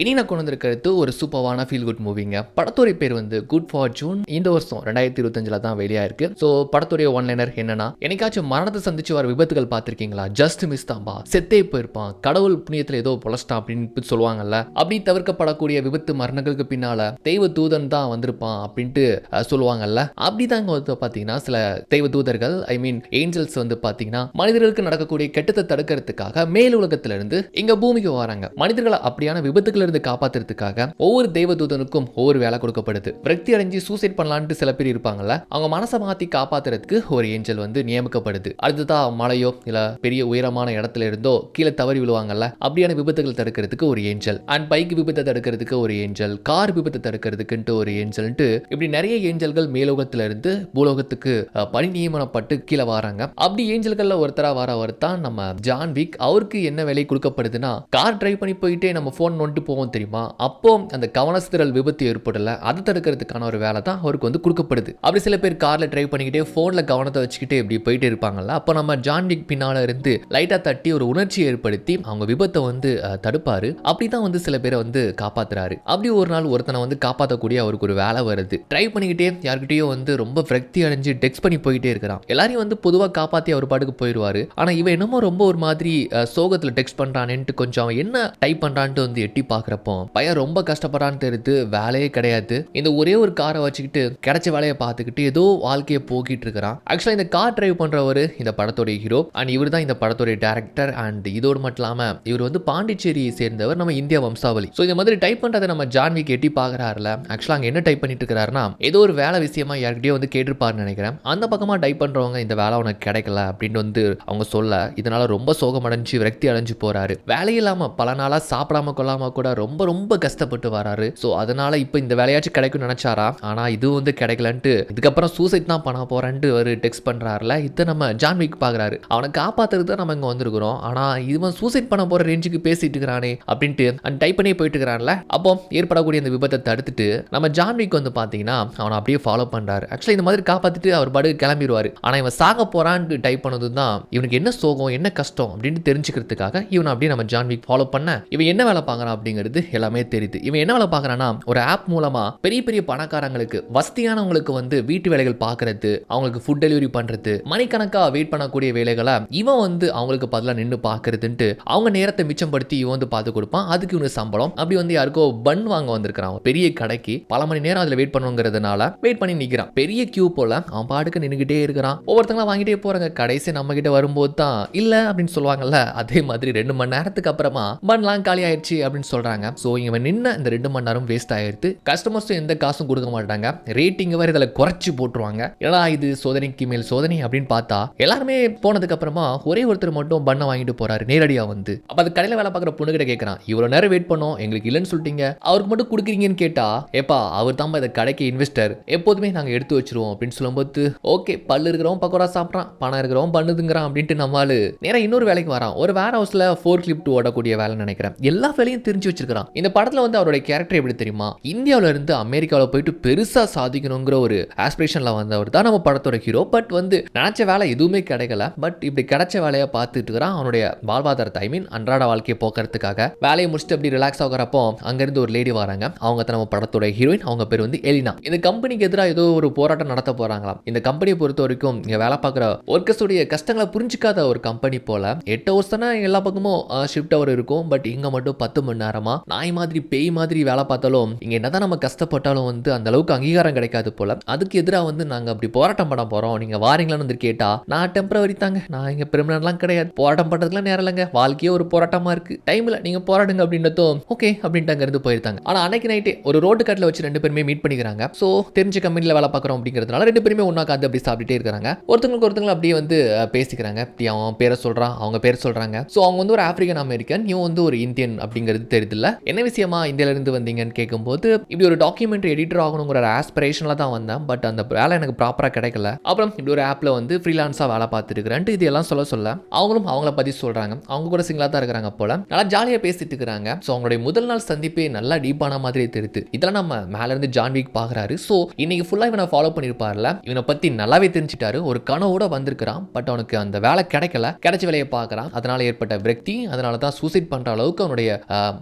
இனி நான் கொண்டு வந்திருக்கிறது ஒரு சூப்பரான ஃபீல் குட் மூவிங்க. படத்துடைய பேர் வந்து குட் ஃபார்ச்சூன். இந்த வருஷம் 2025 தான் வெளியாயிருக்கு. ஸோ படத்துடைய ஒன்லைனர் என்னன்னா, என்னைக்காச்சும் மரணத்தை சந்திச்சு வர விபத்துகள் பார்த்துருக்கீங்களா? ஜஸ்ட் மிஸ் தான்பா, செத்தே போயிருப்பான், கடவுள் புண்ணியத்தில் ஏதோ பொலஸ்டான் அப்படின்னு சொல்லுவாங்கல்ல. அப்படி தவிர்க்கப்படக்கூடிய விபத்து மரணங்களுக்கு பின்னால தெய்வ தூதன் தான் வந்திருப்பான் அப்படின்ட்டு சொல்லுவாங்கல்ல. அப்படிதாங்க வந்து பார்த்தீங்கன்னா சில தெய்வ தூதர்கள் ஏஞ்சல்ஸ் வந்து பார்த்தீங்கன்னா மனிதர்களுக்கு நடக்கக்கூடிய கெட்டத்தை தடுக்கிறதுக்காக மேல் உலகத்திலிருந்து இங்க பூமிக்கு வராங்க. மனிதர்களை அப்படியான விபத்துகள் இருந்து காப்பாத்துறதுக்காக ஒவ்வொரு தெய்வதூதனுக்கும் ஒவ்வொரு வேலை கொடுக்கப்படுது. விரக்தி அடைஞ்சு சூசைட் பண்ணலான்ட்டு சில பேர் இருப்பாங்கல்ல, அவங்க மனசை மாத்தி காப்பாத்துறதுக்கு ஒரு ஏஞ்சல் வந்து நியமிக்கப்படுது. அடுத்ததான் மலையோ இல்ல பெரிய உயரமான இடத்துல இருந்தோ கீழே தவறி விழுவாங்கல்ல, அப்படியான விபத்துகள் தடுக்கிறதுக்கு ஒரு ஏஞ்சல், அண்ட் பைக் விபத்தை தடுக்கிறதுக்கு ஒரு ஏஞ்சல், கார் விபத்தை தடுக்கிறதுக்குன்ட்டு ஒரு ஏஞ்சல்ட்டு இப்படி நிறைய ஏஞ்சல்கள் மேலோகத்துல இருந்து பூலோகத்துக்கு பணி நியமனப்பட்டு கீழே வராங்க. அப்படி ஏஞ்சல்கள்ல ஒருத்தரா வரவர் தான் நம்ம ஜான் விக். அவருக்கு என்ன வேலை கொடுக்கப்படுதுன்னா, கார் டிரைவ் பண்ணி போயிட்டே நம்ம போன் நோண்டு போவோம் தெரியுமா, அப்போ அந்த கவனச்சிதறல் விபத்து ஏற்படல, அதை தடுக்கிறதுக்கான ஒரு வேலை தான் அவருக்கு வந்து கொடுக்கப்படுது. அப்படி சில பேர் கார்ல டிரைவ் பண்ணிக்கிட்டே போன்ல கவனத்தை வச்சுக்கிட்டே இப்படி போயிட்டு இருப்பாங்கல்ல, அப்போ நம்ம ஜான் விக் பின்னால இருந்து லைட்டா தட்டி ஒரு உணர்ச்சி ஏற்படுத்தி அவங்க விபத்தை வந்து தடுப்பாரு. அப்படிதான் வந்து சில பேரை வந்து காப்பாத்துறாரு. அப்படி ஒரு நாள் ஒருத்தனை வந்து காப்பாற்றக்கூடிய அவருக்கு ஒரு வேலை வருது. டிரைவ் பண்ணிக்கிட்டே யார்கிட்டயோ வந்து ரொம்ப விரக்தி அடைஞ்சு டெக்ஸ்ட் பண்ணி போயிட்டே இருக்கிறான். எல்லாரையும் வந்து பொதுவாக காப்பாற்றி அவர் பாட்டுக்கு போயிடுவாரு. ஆனா இவன் என்னமோ ரொம்ப ஒரு மாதிரி சோகத்தில் டெக்ஸ்ட் பண்றானேன்ட்டு கொஞ்சம் என்ன டைப் பண்றான்ட்டு வந்து எட்டி பார்க்குறப்போ பையன் ரொம்ப கஷ்டப்படுறான்னு தெரியுது. வேலையே கிடையாது. இந்த ஒரே ஒரு காரை வச்சுக்கிட்டு கிடைச்ச வேலையை பார்த்துக்கிட்டு ஏதோ வாழ்க்கையை போக்கிட்டு இருக்கிறான். ஆக்சுவலா இந்த கார் டிரைவ் பண்றவர் இந்த படத்தோட ஹீரோ, அண்ட் இவர் தான் இந்த படத்தோட டைரக்டர். அண்ட் இதோடு மட்டும் இல்லாம இவர் வந்து பாண்டிச்சேரியை சேர்ந்தவர், நம்ம இந்தியா வம்சாவளி. ஸோ இந்த மாதிரி டைப் பண்றதை நம்ம ஜான்விக் எட்டி பார்க்கறாருல. ஆக்சுவலா அங்க என்ன டைப் பண்ணிட்டு இருக்கிறாருன்னா, ஏதோ ஒரு வேலை விஷயமா யார்கிட்டயோ வந்து கேட்டிருப்பாருன்னு நினைக்கிறேன். அந்த பக்கமா டைப் பண்றவங்க இந்த வேலை உனக்கு கிடைக்கல அப்படின்னு வந்து அவங்க சொல்ல, இதனால ரொம்ப சோகம் அடைஞ்சு விரக்தி அடைஞ்சு போறாரு. வேலையில்லாம பல நாளா சாப்பிடாம கொள்ளாம கூட ரொம்ப ரொம்ப கஷ்டப்பட்டு வராரு. ஸோ அதனால இப்போ இந்த வேலையாச்சும் கிடைக்கும்னு நினைச்சாரா, ஆனா இது வந்து கிடைக்கலன்ட்டு இதுக்கப்புறம் சூசைட் தான் பண்ண போறேன்ட்டு ஒரு டெக்ஸ்ட் பண்றாருல. இதை நம்ம ஜான்விக் பாக்குறாரு. அவனை காப்பாத்துறது தான் நம்ம இங்க வந்திருக்கிறோம், ஆனா இவன் சூசைட் பண்ண போற ரேஞ்சுக்கு பேசிட்டு இருக்கிறானே அப்படின்ட்டு டைப் பண்ணி போயிட்டு இருக்கிறான்ல. அப்போ ஏற்படக்கூடிய இந்த விபத்தை தடுத்துட்டு நம்ம ஜான்விக் வந்து பாத்தீங்கன்னா அவனை அப்படியே ஃபாலோ பண்றாரு. ஆக்சுவலி இந்த மாதிரி காப்பாத்திட்டு அவர் பாடு கிளம்பிடுவாரு. ஆனா இவன் சாக போறான்னு டைப் பண்ணது தான் இவனுக்கு என்ன சோகம் என்ன கஷ்டம் அப்படின்னு தெரிஞ்சுக்கிறதுக்காக இவன் அப்படியே நம்ம ஜான்விக் ஃபாலோ பண்ண, இவன் என்ன வேலை பார்க்கறான் அப்படிங்கிறது எல்லாமே தெரியுது. இவன் என்ன வேலை பார்க்கறான்னா, ஒரு ஆப் மூலமா பெரிய பெரிய பணக்காரங்களுக்கு வசதியானவங்களுக்கு வந்து வீட்டு வேலைகள் பார்க்கறது, அவங்களுக்கு ஃபுட் டெலிவரி பண்றது, மணிக்கணக்கா வெயிட் பண்ணக்கூடிய வேலைகளை இவன் வந்து அவங்களுக்கு பதிலாக நின்று பார்க்கறதுன்ட்டு அவங்க நேரத்தை மிச்சப்படுத்தி இவன் வந்து பார்த்து கொடுப்பான். அதுக்கு இவனுக்கு சம்பளம். அப்படி வந்து யாருக்கோ பன் வாங்க வந்திருக்கிறான் பெரிய கடைக்கு. பல மணி நேரம் அதில் வெயிட் பண்ணுங்கிறதுனால வெயிட் பண்ணி நிற்கிறான். பெரிய கியூ போல அவன் பாட்டுக்கு நின்றுகிட்டே இருக்கிறான். ஒவ்வொருத்தங்களும் வாங்கிட்டே போறாங்க. கடைசி நம்ம கிட்ட வரும்போது தான் இல்ல அப்படின்னு சொல்லுவாங்கல்ல, அதே மாதிரி 2 மணி நேரத்துக்கு அப்புறமா பன்லாம் காலி ஆயிடுச்சு அப்படின்னு சொல்றாங்க. ஸோ இவன் நின்ன இந்த 2 மணி நேரம் வேஸ்ட் ஆயிடுது. கஸ்டமர்ஸும் எந்த காசும் கொடுக்க மாட்டாங்க. ரேட்டிங் வேற இதில் குறைச்சி போட்டுருவாங்க. ஏன்னா இது சோதனைக்கு மேல் சோதனை அப்படின்னு பார்த்தா எல்லாருமே போனதுக்கு அப்புறமா ஒரே ஒருத்தர் மட்டும் பண்ண வாங்கிட்டு போறாரு நேரடியா வந்து. அப்ப அது கடையில் வேலை பார்க்குற பொண்ணு கிட்ட கேட்கறான், இவ்வளவு நேரம் வெயிட் பண்ணோம், எங்களுக்கு இல்லைன்னு சொல்லிட்டீங்க, அவருக்கு மட்டும் கொடுக்குறீங்கன்னு கேட்டா, ஏப்பா அவர் தான் இந்த கடைக்கு இன்வெஸ்டர், எப்போதுமே நாங்க எடுத்து வச்சிருவோம் அப்படின்னு சொல்லும்போது, ஓகே பல்லு இருக்கிறவன் பக்கோடா சாப்பிட்றான், பணம் இருக்கிறவன் பண்ணுதுங்கிறான் அப்படின்ட்டு நம்மளால நேரம் இன்னொரு வேலைக்கு வரான். ஒரு வேர் ஹவுஸ்ல ஃபோர் கிளிப் ஓடக்கூடிய வேலை நினைக்கிறேன். எல்லா வேலையும் தெரிஞ்சு வச்சிருக்கான். இந்த படத்துல வந்து அவருடைய கேரக்டர் எப்படி தெரியுமா, இந்தியாவில இருந்து அமெரிக்காவில் போயிட்டு பெருசா சாதிக்கணுங்கிற ஒரு ஆஸ்பிரேஷன்ல வந்தவர் தான் நம்ம படத்தோட ஹீரோ. பட் வந்து நினைச்ச வேலை எதுவுமே கிடைக்கல. பட் இப்படி கிடைச்ச வேலையை பார்த்துட்டு இருக்கிறான். அவனுடைய வாழ்வாதாரத்தை அன்றாட வாழ்க்கையை போக்குறதுக்காக வேலையை முடிச்சுட்டு அப்படி ரிலாக்ஸ் ஆகிறப்போ அங்கிருந்து ஒரு லேடி வராங்க. அவங்க தான் நம்ம படத்தோட ஹீரோயின். அவங்க பேர் வந்து எலினா. இந்த கம்பெனிக்கு எதிராக ஏதோ ஒரு போராட்டம் நடத்த போறாங்களாம். இந்த கம்பெனியை பொறுத்த வரைக்கும் இங்க வேலை பார்க்குற ஒர்க்கர்ஸுடைய கஷ்டங்களை புரிஞ்சிக்காத ஒரு கம்பெனி போல. 8 ஹவர்ஸ் தானே எல்லா பக்கமும் ஷிஃப்ட் அவர் இருக்கும். பட் இங்க மட்டும் 10 மணி நேரமா நாய் மாதிரி பேய் மாதிரி வேலை பார்த்தாலும் இங்க என்னதான் நம்ம கஷ்டப்பட்டாலும் வந்து அந்த அளவுக்கு அங்கீகாரம் கிடைக்காது போல. அதுக்கு எதிராக வந்து நாங்க அப்படி போராட்டம் பண்ண போறோம், நீங்க வாரீங்களான்னு வந்து கேட்டா, நான் டெம்பரவரி தாங்க, நான் இங்க பெர்மனன்ட்லாம் கிடையாது, போராட்டம் பண்றதுக்குலாம் நேரம் இல்லைங்க, வாழ்க்கையே ஒரு போராட்டமா இருக்கு, டைம்ல நீங்க போராடுங்க அப்படின்றதும் ஓகே அப்படின்ட்டு அங்க இருந்து போயிருந்தாங்க. ஆனா அன்னைக்கு நைட்டே ஒரு ரோட்டு கட்டில வச்சு 2 பேருமே மீட் பண்ணிக்கிறாங்க. சோ தெரிஞ்ச கம்பெனில வேலை பார்க்குறோம் அப்படிங்கிறதுனால 2 பேருமே ஒன்னா காத்து அப்படி சாப்பிட்டுட்டே இருக்காங்க. ஒருத்தங்களுக்கு ஒருத்தங்க அப்படியே வந்து பேசிக்கிறாங்க. இப்படி அவன் பேரை சொல்றான், அவங்க பேர் சொல்றாங்க. ஸோ அவங்க வந்து ஒரு ஆப்பிரிக்கன் அமெரிக்கன், இவன் வந்து ஒரு இந்தியன் அப்படிங்கிறது தெரியுதுல்ல. என்ன விஷயமா இந்தியாவில இருந்து வந்தீங்கன்னு கேட்கும்போது, இப்படி ஒரு டாக்குமெண்ட்ரி எடிட்டர் ஆகணுங்கிற ஆஸ்பிரேஷன்ல தான் வந்தேன். பட் அந்த வேலை எனக்கு ப்ராப்பரா கிடைக்கல. அப்புறம் இப்படி ஒரு ஆப்ல வந்து ஃப்ரீலான்ஸா வேலை பார்த்துட்டு இருக்கிறேன்ட்டு இதெல்லாம் சொல்ல அவங்களும் அவங்கள பத்தி சொல்றாங்க. அவங்க கூட சிங்கிளா தான் இருக்கிறாங்க போல. நல்லா ஜாலியா பேசிட்டு இருக்கிறாங்க. ஸோ அவங்களுடைய முதல் நாள் சந்திப்பே நல்லா டீப்பான மாதிரி தெரியுது. இதெல்லாம் நம்ம மேல இருந்து ஜான்விக் பாக்குறாரு. ஸோ இன்னைக்கு ஃபுல்லா இவனை ஃபாலோ பண்ணிருப்பார்ல, இவனை பத்தி நல்லாவே தெரிஞ்சுட்டாரு. ஒரு கனவோட வந்திருக்கிறான். பட் அவனுக்கு அந்த வேலை கிடைக்கல. கிடைச்ச வேலையை பார்க்கறான். அதனால ஏற்பட்ட விரக்தி, அதனால தான் சூசைட் பண்ற அளவுக்கு அவனுடைய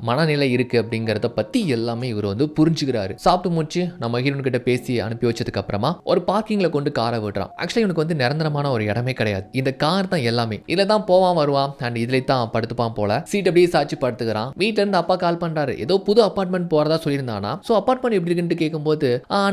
மன மனநிலை இருக்கு அப்படிங்கறத பத்தி எல்லாமே இவர் வந்து புரிஞ்சுக்கிறாரு. சாப்பிட்டு முடிச்சு நம்ம ஹீரோன் கிட்ட பேசி அனுப்பி வச்சதுக்கு அப்புறமா ஒரு பார்க்கிங்ல கொண்டு காரை விடுறான். ஆக்சுவலி இவனுக்கு வந்து நிரந்தரமான ஒரு இடமே கிடையாது. இந்த கார் தான் எல்லாமே. இதுல தான் போவான் வருவான் அண்ட் இதுல தான் படுத்துப்பான் போல. சீட் அப்படியே சாச்சி படுத்துக்கிறான். வீட்டுல இருந்து அப்பா கால் பண்றாரு. ஏதோ புது அபார்ட்மெண்ட் போறதா சொல்லியிருந்தானா. சோ அபார்ட்மெண்ட் எப்படி இருக்குன்னு கேட்கும்போது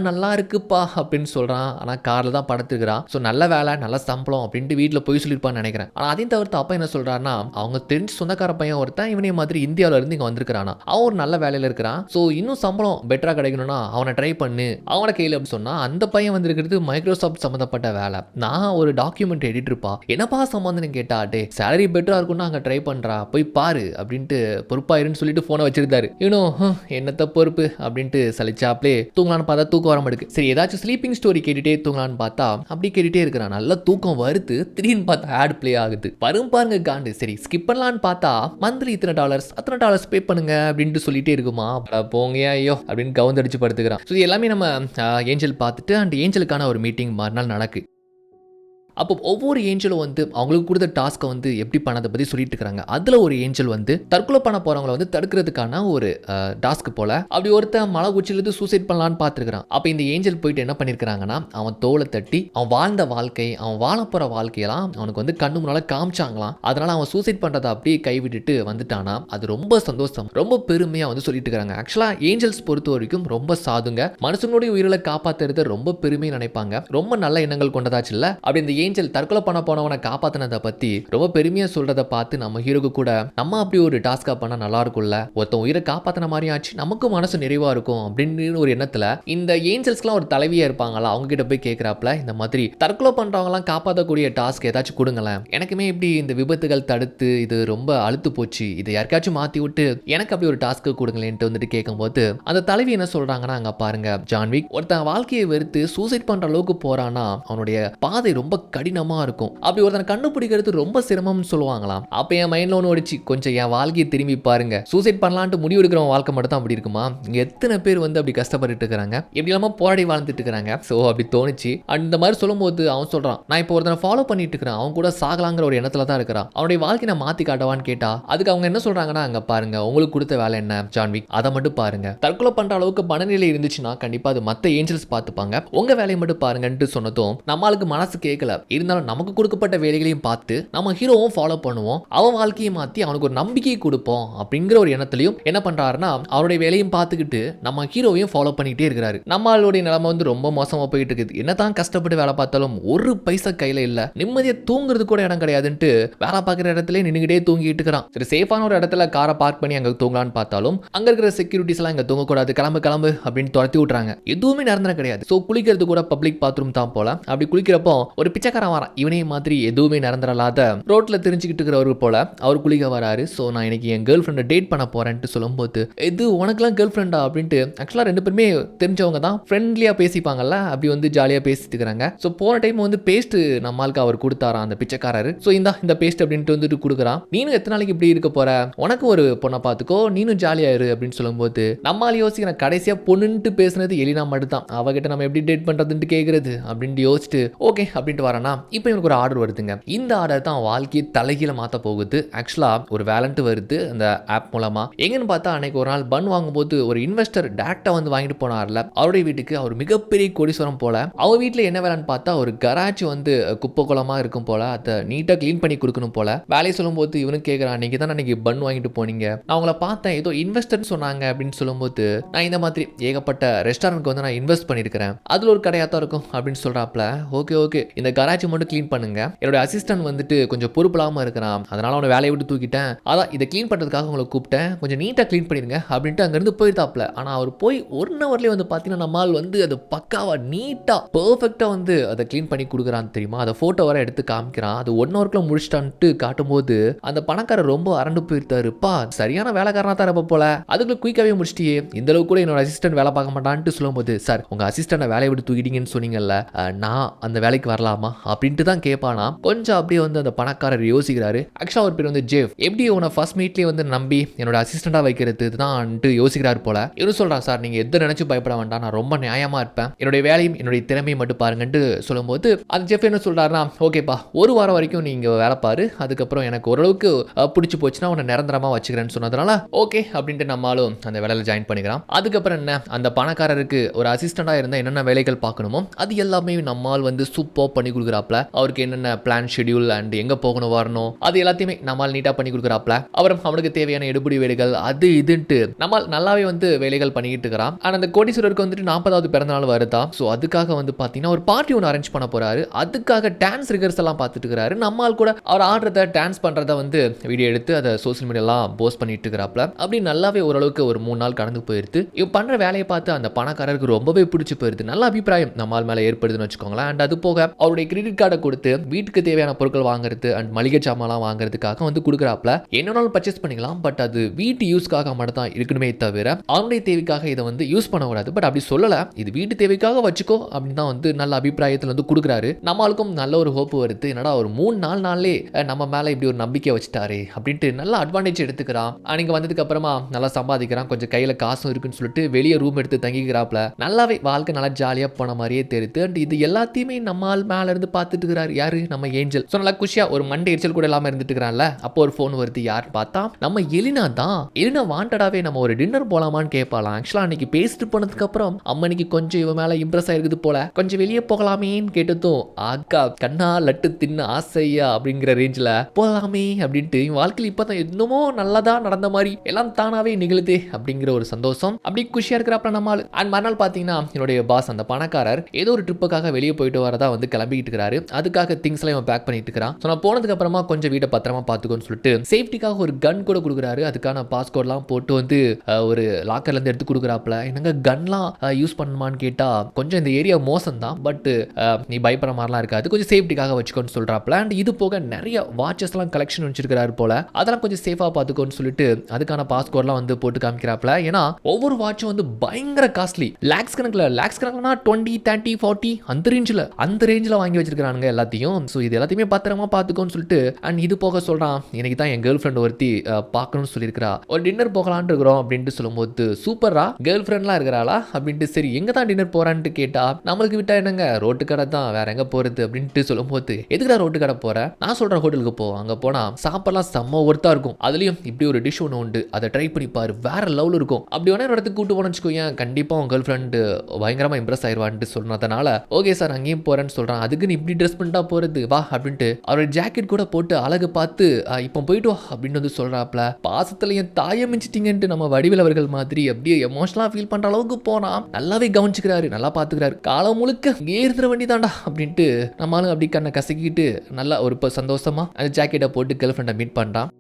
நல்லா இருக்குப்பா அப்படின்னு சொல்றான். ஆனா கார்ல தான் படுத்துக்கிறான். சோ நல்ல வேலை நல்ல சம்பளம் அப்படின்ட்டு வீட்டுல போய் சொல்லிருப்பான்னு நினைக்கிறேன். ஆனா அதையும் தவிர்த்து அப்பா என்ன சொல்றாருன்னா அவங்க தெரிஞ்ச சொந்தக்கார பையன் ஒருத்தன் இவனே மாதிரி இந்தியாவில இருந்து இங்க வந்திருக்கானா. அவன் ஒரு நல்ல வேலையில இருக்கிறான். சோ இன்னும் சம்பளம் பெட்டரா கிடைக்கணும்னா அவனை ட்ரை பண்ணு அவன கையில அப்படின்னு சொன்னா அந்த பையன் வந்திருக்கிறது மைக்ரோசாஃப்ட் சம்பந்தப்பட்ட வேலை. நான் ஒரு டாக்குமெண்ட் எடிட்டர்ப்பா என்னப்பா சம்பந்தம் கேட்டா டே சேலரி பெட்டரா இருக்கும்னா அங்க ட்ரை பண்றா போய் பாரு அப்படின்ட்டு பொறுப்பாயிருன்னு சொல்லிட்டு போனை வச்சிருந்தாரு. இன்னும் என்னத்த பொறுப்பு அப்படின்ட்டு சலிச்சாப்லே தூங்கலான்னு பார்த்தா தூக்கம் வர மாட்டேங்குது. சரி ஏதாச்சும் ஸ்லீப்பிங் ஸ்டோரி கேட்டுட்டே தூங்கலான்னு பார்த்தா அப்படி கேட்டுட்டே இருக்கிறான். நல்ல தூக்கம் வருது. திடீர்னு பார்த்தா ஆட் பிளே ஆகுது. வரும் பாருங்க காண்டு. சரி ஸ்கிப் பண்ணலான்னு பார்த்தா மந்த்லி இத்தனை டாலர்ஸ் பே பண்ணுங்க அப்படின்ட்டு சொல்லிட்டே இருக்குமா. போங்க ஐயோ அப்படின்னு கவுந்தடிச்சு படுத்துக்கிறான். ஸோ எல்லாமே நம்ம ஏஞ்சல் பார்த்துட்டு அண்ட் ஏஞ்சலுக்கான ஒரு மீட்டிங் மறுநாள் நடக்கு. அப்போ ஒவ்வொரு ஏஞ்சலும் வந்து அவங்களுக்கு கொடுத்த டாஸ்க்கை வந்து எப்படி பண்ணதை பற்றி சொல்லிட்டு இருக்காங்க. அதில் ஒரு ஏஞ்சல் வந்து தற்கொலை பண்ண போகிறவங்களை வந்து தடுக்கிறதுக்கான ஒரு டாஸ்க் போல. அப்படி ஒருத்தன் மலை உச்சிலிருந்து சூசைட் பண்ணலான்னு பார்த்துருக்கான். அப்போ இந்த ஏஞ்சல் போயிட்டு என்ன பண்ணியிருக்கிறாங்கன்னா அவன் தோலை தட்டி அவன் வாழ்ந்த வாழ்க்கை அவன் வாழ போகிற வாழ்க்கையெல்லாம் அவனுக்கு வந்து கண்ணு முன்னால் காமிச்சாங்களாம். அதனால அவன் சூசைட் பண்ணுறதை அப்படியே கைவிட்டுட்டு வந்துட்டானா. அது ரொம்ப சந்தோஷம் ரொம்ப பெருமையாக வந்து சொல்லிட்டு இருக்காங்க. ஆக்சுவலாக ஏஞ்சல்ஸ் பொறுத்த வரைக்கும் ரொம்ப சாதுங்க. மனுஷனுடைய உயிரிழை காப்பாற்றுறத ரொம்ப பெருமையை நினைப்பாங்க. ரொம்ப நல்ல எண்ணங்கள் கொண்டதாச்சு இல்லை. அப்படி இந்த ஏஞ்சல் தற்கொலை பண்ண போனவனை காப்பாத்தினதை பத்தி ரொம்ப பெருமையா சொல்றதை பார்த்து நம்ம ஹீரோக்கு கூட நம்ம அப்படி ஒரு டாஸ்கா பண்ணா நல்லா இருக்கும்ல, ஒருத்தன் உயிரை காப்பாத்தின மாதிரி ஆச்சு நமக்கும் மனசு நிறைவா இருக்கும் அப்படின்னு ஒரு எண்ணத்துல இந்த ஏஞ்சல்ஸ்க்குலாம் ஒரு தலைவியா இருப்பாங்களா அவங்க கிட்ட போய் கேட்கறாப்ல இந்த மாதிரி தற்கொலை பண்றவங்கலாம் காப்பாற்றக்கூடிய டாஸ்க் ஏதாச்சும் கொடுங்களேன். எனக்குமே இப்படி இந்த விபத்துகள் தடுத்து இது ரொம்ப அழுத்து போச்சு. இதை யாருக்காச்சும் மாத்தி விட்டு எனக்கு அப்படி ஒரு டாஸ்க் கொடுங்களேன்ட்டு வந்துட்டு கேட்கும்போது அந்த தலைவி என்ன சொல்றாங்கன்னா அங்க பாருங்க ஜான்விக் ஒருத்தன் வாழ்க்கையை வெறுத்து சூசைட் பண்ற அளவுக்கு போறானா அவனுடைய பாதை ரொம்ப கடினமா இருக்கும். அப்படி ஒருத்தனை கண்டுபிடிக்கிறது ரொம்ப சிரமம்னு சொல்லுவாங்களாம். அப்ப என் மைண்ட்ல ஒன்று ஓடிச்சு கொஞ்சம் என் வாழ்க்கையை திரும்பி பாருங்க. சூசைட் பண்ணலான்ட்டு முடிவு எடுக்கிறவன் வாழ்க்கை மட்டும் தான் அப்படி இருக்குமா. இங்க எத்தனை பேர் வந்து அப்படி கஷ்டப்பட்டு இருக்காங்க எப்படி இல்லாம போராடி வாழ்ந்துட்டு இருக்காங்க. சோ அப்படி தோணுச்சு. அந்த மாதிரி சொல்லும்போது அவன் சொல்றான் நான் இப்போ ஒருத்தனை ஃபாலோ பண்ணிட்டு இருக்கிறேன். அவன் கூட சாகலாங்கிற ஒரு எண்ணத்துல தான் இருக்கிறான். அவனுடைய வாழ்க்கையை நான் மாத்தி காட்டவான்னு கேட்டா அதுக்கு அவங்க என்ன சொல்றாங்கன்னா அங்க பாருங்க உங்களுக்கு கொடுத்த வேலை என்ன ஜான்விக் அதை மட்டும் பாருங்க. தற்கொலை பண்ற அளவுக்கு மனநிலை இருந்துச்சுன்னா கண்டிப்பா அது மத்த ஏஞ்சல்ஸ் பார்த்துப்பாங்க. உங்க வேலையை மட்டும் பாருங்கன்ட்டு சொன்னதும் நம்மளுக்கு மனசு கேட்கல. இருந்தாலும் நமக்கு கொடுக்கப்பட்ட வேலைகளையும் பார்த்து நம்ம ஹீரோவும் ஃபாலோ பண்ணுவோம். அவன் வாழ்க்கையை மாற்றி அவனுக்கு ஒரு நம்பிக்கையை கொடுப்போம் அப்படிங்கிற ஒரு எண்ணத்திலையும் என்ன பண்றாருன்னா அவருடைய வேலையும் பார்த்துக்கிட்டு நம்ம ஹீரோவையும் ஃபாலோ பண்ணிக்கிட்டே இருக்கிறாரு. நம்மளுடைய நிலைமை வந்து ரொம்ப மோசமா போயிட்டு இருக்குது. என்னதான் கஷ்டப்பட்டு வேலை பார்த்தாலும் ஒரு பைசா கையில இல்ல. நிம்மதியா தூங்குறது கூட இடம் கிடையாதுன்ட்டு வேலை பார்க்குற இடத்துல நின்றுகிட்டே தூங்கிட்டு இருக்கிறான். சரி சேஃபான ஒரு இடத்துல காரை பார்க் பண்ணி அங்க தூங்கலான்னு பார்த்தாலும் அங்க இருக்கிற செக்யூரிட்டிஸ் எல்லாம் இங்க தூங்கக்கூடாது கிளம்பு அப்படின்னு துரத்தி விட்டுறாங்க. எதுவுமே நிரந்தரம் கிடையாது. ஸோ குளிக்கிறது கூட பப்ளிக் பாத்ரூம் தான் போல. அப்படி குளிக்கிறப்போ ஒரு பிச்சைக்காரன் வரான். இவனே மாதிரி எதுவுமே நடந்துடலாத ரோட்ல தெரிஞ்சுக்கிட்டு இருக்கிறவரு போல அவர் குளிக்க வராரு. ஸோ நான் இன்னைக்கு என் கேர்ள் ஃப்ரெண்டை டேட் பண்ண போறேன்ட்டு சொல்லும்போது இது உனக்குலாம் கேர்ள் ஃப்ரெண்டா அப்படின்ட்டு ஆக்சுவலாக ரெண்டு பேருமே தெரிஞ்சவங்க தான் ஃப்ரெண்ட்லியா பேசிப்பாங்கல்ல அப்படி வந்து ஜாலியாக பேசிட்டு இருக்கிறாங்க. ஸோ போன டைம் வந்து பேஸ்ட் நம்மளுக்கு அவர் கொடுத்தாராம் அந்த பிச்சைக்காரரு. ஸோ இந்த பேஸ்ட் அப்படின்ட்டு வந்துட்டு கொடுக்குறான். நீனும் எத்தனை நாளைக்கு இப்படி இருக்க போற உனக்கு ஒரு பொண்ணை பார்த்துக்கோ நீனும் ஜாலியா இரு அப்படின்னு சொல்லும்போது நம்மளால யோசிக்கிறேன் கடைசியா பொண்ணுன்ட்டு பேசுனது எலினா மட்டும் தான். அவகிட்ட நம்ம எப்படி டேட் பண்றதுன்ட்டு கேட்கறது அப்படின்ட்டு யோசிச்சுட்டு ஓகே அப்படின்ட்டு வரானா. இப்போ எனக்கு ஒரு ஆர்டர் வருதுங்க. இந்த ஆர்டர் தான் வாழ்க்கையை தலைகீழ மாற்ற போகுது. ஆக்சுவலா ஒரு வேலண்ட் வருது அந்த ஆப் மூலமா. எங்கன்னு பார்த்தா அன்னைக்கு ஒரு நாள் பன் வாங்கும்போது ஒரு இன்வெஸ்டர் டேரக்டா வந்து வாங்கிட்டு போனார்ல அவருடைய வீட்டுக்கு. அவர் மிகப்பெரிய கோடீஸ்வரம் போல. அவர் வீட்டில் என்ன வேலைன்னு பார்த்தா ஒரு கராஜ் வந்து குப்பை குளமா இருக்கும் போல அதை நீட்டா கிளீன் பண்ணி கொடுக்கணும் போல. வேலையை சொல்லும்போது இவனுக்கு கேட்கறான் நீங்க தான் அன்னைக்கு பன் வாங்கிட்டு போனீங்க நான் உங்களை பார்த்தேன் ஏதோ இன்வெஸ்டர்னு சொன்னாங்க அப்படின்னு சொல்லும்போது நான் இந்த மாதிரி ஏகப்பட்ட ரெஸ்டாரண்ட்க்கு வந்து நான் இன்வெஸ்ட் பண்ணியிருக்கிறேன் அதுல ஒரு கடையா தான் இருக்கும் அப்படின்னு சொல்றாப்ல. ஓகே இந்த கராஜ் மட்டும் கிளீன் பண்ணுங்க. என்னோட அசிஸ்டன்ட் வந்துட்டு கொஞ்சம் பொறுப்பில்லாம இருக்கிறான் அதனால அவனை வேலையை விட்டு தூக்கிட்டேன். அதான் இதை கிளீன் பண்றதுக்காக உங்களை கூப்பிட்டேன் கொஞ்சம் நீட்டா கிளீன் பண்ணிருங்க அப்படின்ட்டு அங்கிருந்து போயிருந்தாப்ல. ஆனா அவர் போய் 1 ஹவர்லயே வந்து பாத்தீங்கன்னா நம்மால் வந்து அது பக்காவா நீட்டா பெர்ஃபெக்ட்டா வந்து அதை கிளீன் பண்ணி கொடுக்குறான்னு தெரியுமா. அதை போட்டோ வர எடுத்து காமிக்கிறான். அது 1 ஹவர்க்குள்ள முடிச்சிட்டான்ட்டு காட்டும்போது அந்த பணக்காரர் ரொம்ப அரண்டு போயிருத்தாருப்பா சரியான வேலைக்காரனா தான் இருப்ப போல அதுக்குள்ள குயிக்காவே முடிச்சிட்டியே இந்த அளவுக்கு கூட என்னோட அசிஸ்டன்ட் வேலை பார்க்க மாட்டான்ட்டு சொல்லும்போது சார் உங்க அசிஸ்டன்ட் வேலையை விட்டு தூக்கிட்டீங்கன்னு சொன்னீங்கல்ல நான் அந்த வேலைக்கு வரலாமா அப்படின்ட்டு தான் கேட்பானா. கொஞ்சம் அப்படியே வந்து அந்த பணக்காரர் யோசிக்கிறாரு. ஆக்சுவலா ஒரு பேர் வந்து ஜேஃப். எப்படி உன ஃபர்ஸ்ட் மீட்லயே வந்து நம்பி என்னோட அசிஸ்டண்டா வைக்கிறது தான் யோசிக்கிறாரு போல. இவரு சொல்றான், சார் நீங்க எதை நினைச்சு பயப்பட வேண்டாம், நான் ரொம்ப நியாயமா இருப்பேன், என்னுடைய வேலையும் என்னுடைய திறமையும் மட்டும் பாருங்கன்ட்டு சொல்லும்போது அந்த ஜெஃப் என்ன சொல்றாருன்னா, ஓகேப்பா ஒரு வாரம் வரைக்கும் நீங்க வேலை பாரு, அதுக்கப்புறம் எனக்கு ஓரளவுக்கு பிடிச்சி போச்சுன்னா உன்னை நிரந்தரமா வச்சுக்கிறேன்னு சொன்னதுனால ஓகே அப்படின்ட்டு நம்மளும் அந்த வேலையில ஜாயின் பண்ணிக்கிறான். அதுக்கப்புறம் என்ன, அந்த பணக்காரருக்கு ஒரு அசிஸ்டண்டா இருந்தா என்னென்ன வேலைகள் பார்க்கணுமோ அது எல்லாமே நம்மால் வந்து சூப்பர் பண்ணி கொடுக்குறாப்ல. அவருக்கு என்னென்ன பிளான் ஷெட்யூல் அண்ட் எங்க போகணும் வரணும் அது எல்லாத்தையுமே நம்மால் நீட்டா பண்ணி கொடுக்குறாப்ல. அப்புறம் அவனுக்கு தேவையான எடுபடி வேலைகள் அது இதுன்ட்டு நம்மால் நல்லாவே வந்து வேலைகள் பண்ணிக்கிட்டு இருக்கிறான். ஆனா அந்த கோடீஸ்வரருக்கு வந்துட்டு 40வது பிறந்தநாள் வருதா. ஸோ அதுக்காக வந்து பார்த்தீங்கன்னா ஒரு பார்ட்டி ஒன்று அரேஞ்ச் பண்ண போறாரு. அதுக்காக டான்ஸ் ரிகர்ஸ் எல்லாம் பார்த்துட்டு இருக்கிறாரு. நம்மால் கூட அவர் ஆடுறத டான்ஸ் பண்றத வந்து வீடியோ எடுத்து அதை சோசியல் மீடியாலாம் போஸ்ட் பண்ணிட்டு இருக்கிறாப்ல. அப்படி நல்லாவே ஓரளவுக்கு ஒரு 3 நாள் கடந்து போயிருது. இவன் பண்ற வேலையை பார்த்து அந்த பணக்காரருக்கு ரொம்பவே பிடிச்சி போயிருது. நல்ல அபிப்பிராயம் நம்மால் மேல ஏற்படுதுன்னு வச்சுக்கோங்களேன். அண்ட் அது போக அவருடைய கிரெடிட் கார்டை கொடுத்து வீட்டுக்கு தேவையான பொருட்கள் வாங்குறது அண்ட் மளிகை சாமான்லாம் வாங்குறதுக்காக வந்து கொடுக்குறாப்ல. என்னன்னாலும் பர்ச்சேஸ் பண்ணிக்கலாம், பட் அது வீட்டு யூஸ்க்காக மட்டும் தான் இருக்கணுமே தவிர அவனுடைய தேவைக்காக இதை வந்து யூஸ் பண்ணக்கூடாது. பட் அப்படி சொல்லல, இது வீட்டு தேவைக்காக வச்சுக்கோ அப்படின்னு தான் வந்து நல்ல அபிப்பிராயத்தில் வந்து கொடுக்குறாரு. நம்மளுக்கும் நல்ல ஒரு ஹோப் வருது. என்னடா ஒரு 3-4 நாள்லே நம்ம மேல இப்படி ஒரு நம்பிக்கை வச்சுட்டாரு அப்படின்ட்டு நல்ல அட்வான்டேஜ் எடுத்துக்கிறான். அன்னைக்கு வந்ததுக்கு அப்புறமா நல்லா சம்பாதிக்கிறான், கொஞ்சம் கையில காசும் இருக்குன்னு சொல்லிட்டு வெளியே ரூம் எடுத்து தங்கிக்கிறாப்ல. நல்லாவே வாழ்க்கை நல்லா ஜாலியா போன மாதிரியே தெரியுது. அண்ட் இது எல்லாத்தையுமே நம்மால் மேல இருந்து பார்த்துட்டு இருக்கிறாரு யாரு, நம்ம ஏஞ்சல். ஸோ நல்லா குஷியா ஒரு மண்டே எரிச்சல் கூட இல்லாம இருந்துட்டு இருக்கிறான்ல. அப்போ ஒரு ஃபோன் வருது. யார் பார்த்தா நம்ம எலினா தான். எலினா வாண்டடாவே நம்ம ஒரு டின்னர் போலாமான்னு கேட்பாலாம். ஆக்சுவலா அன்னைக்கு பேசிட்டு போனதுக்கு அப்புறம் அம்மனிக்கு கொஞ்சம் இவன் மேல இம்ப்ரெஸ் ஆயிருக்குது போல, கொஞ்சம் வெளியே போகலாமேன்னு கேட்டதும் ஆக்கா கண்ணா லட்டு தின்னு ஆசையா அப்படிங்கிற ரேஞ்சில் போகலாமே அப்படின்ட்டு வாழ்க்கையில் இப்பதான் என்னமோ நல்லதா நடந்த மாதிரி எல்லாம் தானாவே நிகழுது அப்படிங்கிற ஒரு சந்தோஷம். அப்படி குஷியா இருக்கிறப்ப நம்மால். அண்ட் மறுநாள் பாத்தீங்கன்னா என்னுடைய பாஸ் அந்த பணக்காரர் ஏதோ ஒரு ட்ரிப்புக்காக வெளியே போயிட்டு வரதா வந்து கிளம்பிட்டு இருக்கிறாரு. அதுக்காக திங்ஸ் எல்லாம் பேக் பண்ணிட்டு இருக்கிறான். ஸோ நான் போனதுக்கு அப்புறமா கொஞ்சம் வீட்டை பத்திரமா பார்த்துக்கோன்னு சொல்லிட்டு சேஃப்டிக்காக ஒரு கன் கூட கொடுக்குறாரு. அதுக்கான பாஸ்கோட்லாம் போட்டு வந்து ஒரு லாக்கர்ல இருந்து எடுத்து கொடுக்குறாப்ல. என்னங்க கன்லாம் யூஸ் பண்ணுமான்னு கேட்டா கொஞ்சம் இந்த ஏரியா மோசம் தான், பட் நீ பயப்படுற மாதிரிலாம் இருக்காது, கொஞ்சம் சேஃப்டிக்காக வச்சுக்கோன்னு சொல்றாப்ல. அண்ட் இது போக நிறைய வாட்சஸ் எல்லாம் கலெக்ஷன் வச்சிருக்காரு போல, அதெல்லாம் கொஞ்சம் சேஃபா பார்த்துக்கோன்னு சொல்லிட்டு அதுக்கான பாஸ்கோட்லாம் வந்து போட்டு காமிக்கிறாப்ல. ஏன்னா ஒவ்வொரு வாட்சும் வந்து பயங்கர காஸ்ட்லி, லேக்ஸ் கணக்குனா 20, 30, 40 அந்த ரேஞ்சில் வாங்கி வச்சிருக்கானுங்க எல்லாத்தையும். ஸோ இது எல்லாத்தையுமே பத்திரமா பார்த்துக்கோன்னு சொல்லிட்டு அண்ட் இது போக சொல்றான், எனக்கு தான் என் கேர்ள் ஃப்ரெண்ட் ஒருத்தி பார்க்கணும்னு சொல்லியிருக்கிறா, ஒரு டின்னர் போகலான்னு இருக்கிறோம் அப்படின்ட்டு சொல்லும்போது சூப்பரா கேர்ள் ஃப்ரெண்ட்லாம் இருக்கிறாளா அப்படின்ட்டு சரி எங்க தான் டின்னர் போறான்ட்டு கேட்டா நம்மளுக்கு விட்டா என்னங்க ரோட்டு கடை தான், வேற எங்க போறது அப்படின்ட்டு சொல்லும்போது எதுக்குடா ரோட்டு கடை போற, நான் சொல்ற ஹோட்டலுக்கு போ, அங்க போனா சாப்பாடுலாம் செம்ம ஒர்த்தா இருக்கும், அதுலயும் இப்படி ஒரு டிஷ் ஒன்று உண்டு, அதை ட்ரை பண்ணி பாரு, வேற லெவல் இருக்கும், அப்படி வேணா இடத்துக்கு கூட்டு போனோம்னு வச்சுக்கோங்க, கண்டிப்பா உங்க கேர்ள் ஃப்ரெண்டு பயங்கரமா இம்ப்ரெஸ் ஆயிடுவான்ட்டு சொன்னதுனால ஓகே சார் அங்கேயும் போறேன்னு சொல்றான். அதுக்கு நீ இப்படி ட்ரெஸ் பண்ணிட்டா போறது வா அப்படின்ட்டு அவரோட ஜாக்கெட் கூட போட்டு அழகு பார்த்து இப்போ போயிட்டு வா அப்படின்னு வந்து சொல்றாப்ல. பாசத்துல என் தாயை மிஞ்சிட்டீங்கன்ட்டு நம்ம வடிவேல் அவர்கள் மாதிரி அப்படியே எமோஷனலா ஃபீல் பண்ற அளவுக்கு போனா நல்லாவே கவனிச்சுக்கிறாரு, நல்லா பாத்துக்கிறாரு. காலம் முழுக்க ஏறுற வண்டி தாண்டா அப்படின்ட்டு நம்மளும் அப்படி கண்ணை கசக்கிட்டு நல்லா ஒரு சந்தோஷமா அந்த ஜாக்கெட்டை போட்டு கேர்ள் ஃப்ரெண்டை மீட் பண்றான்.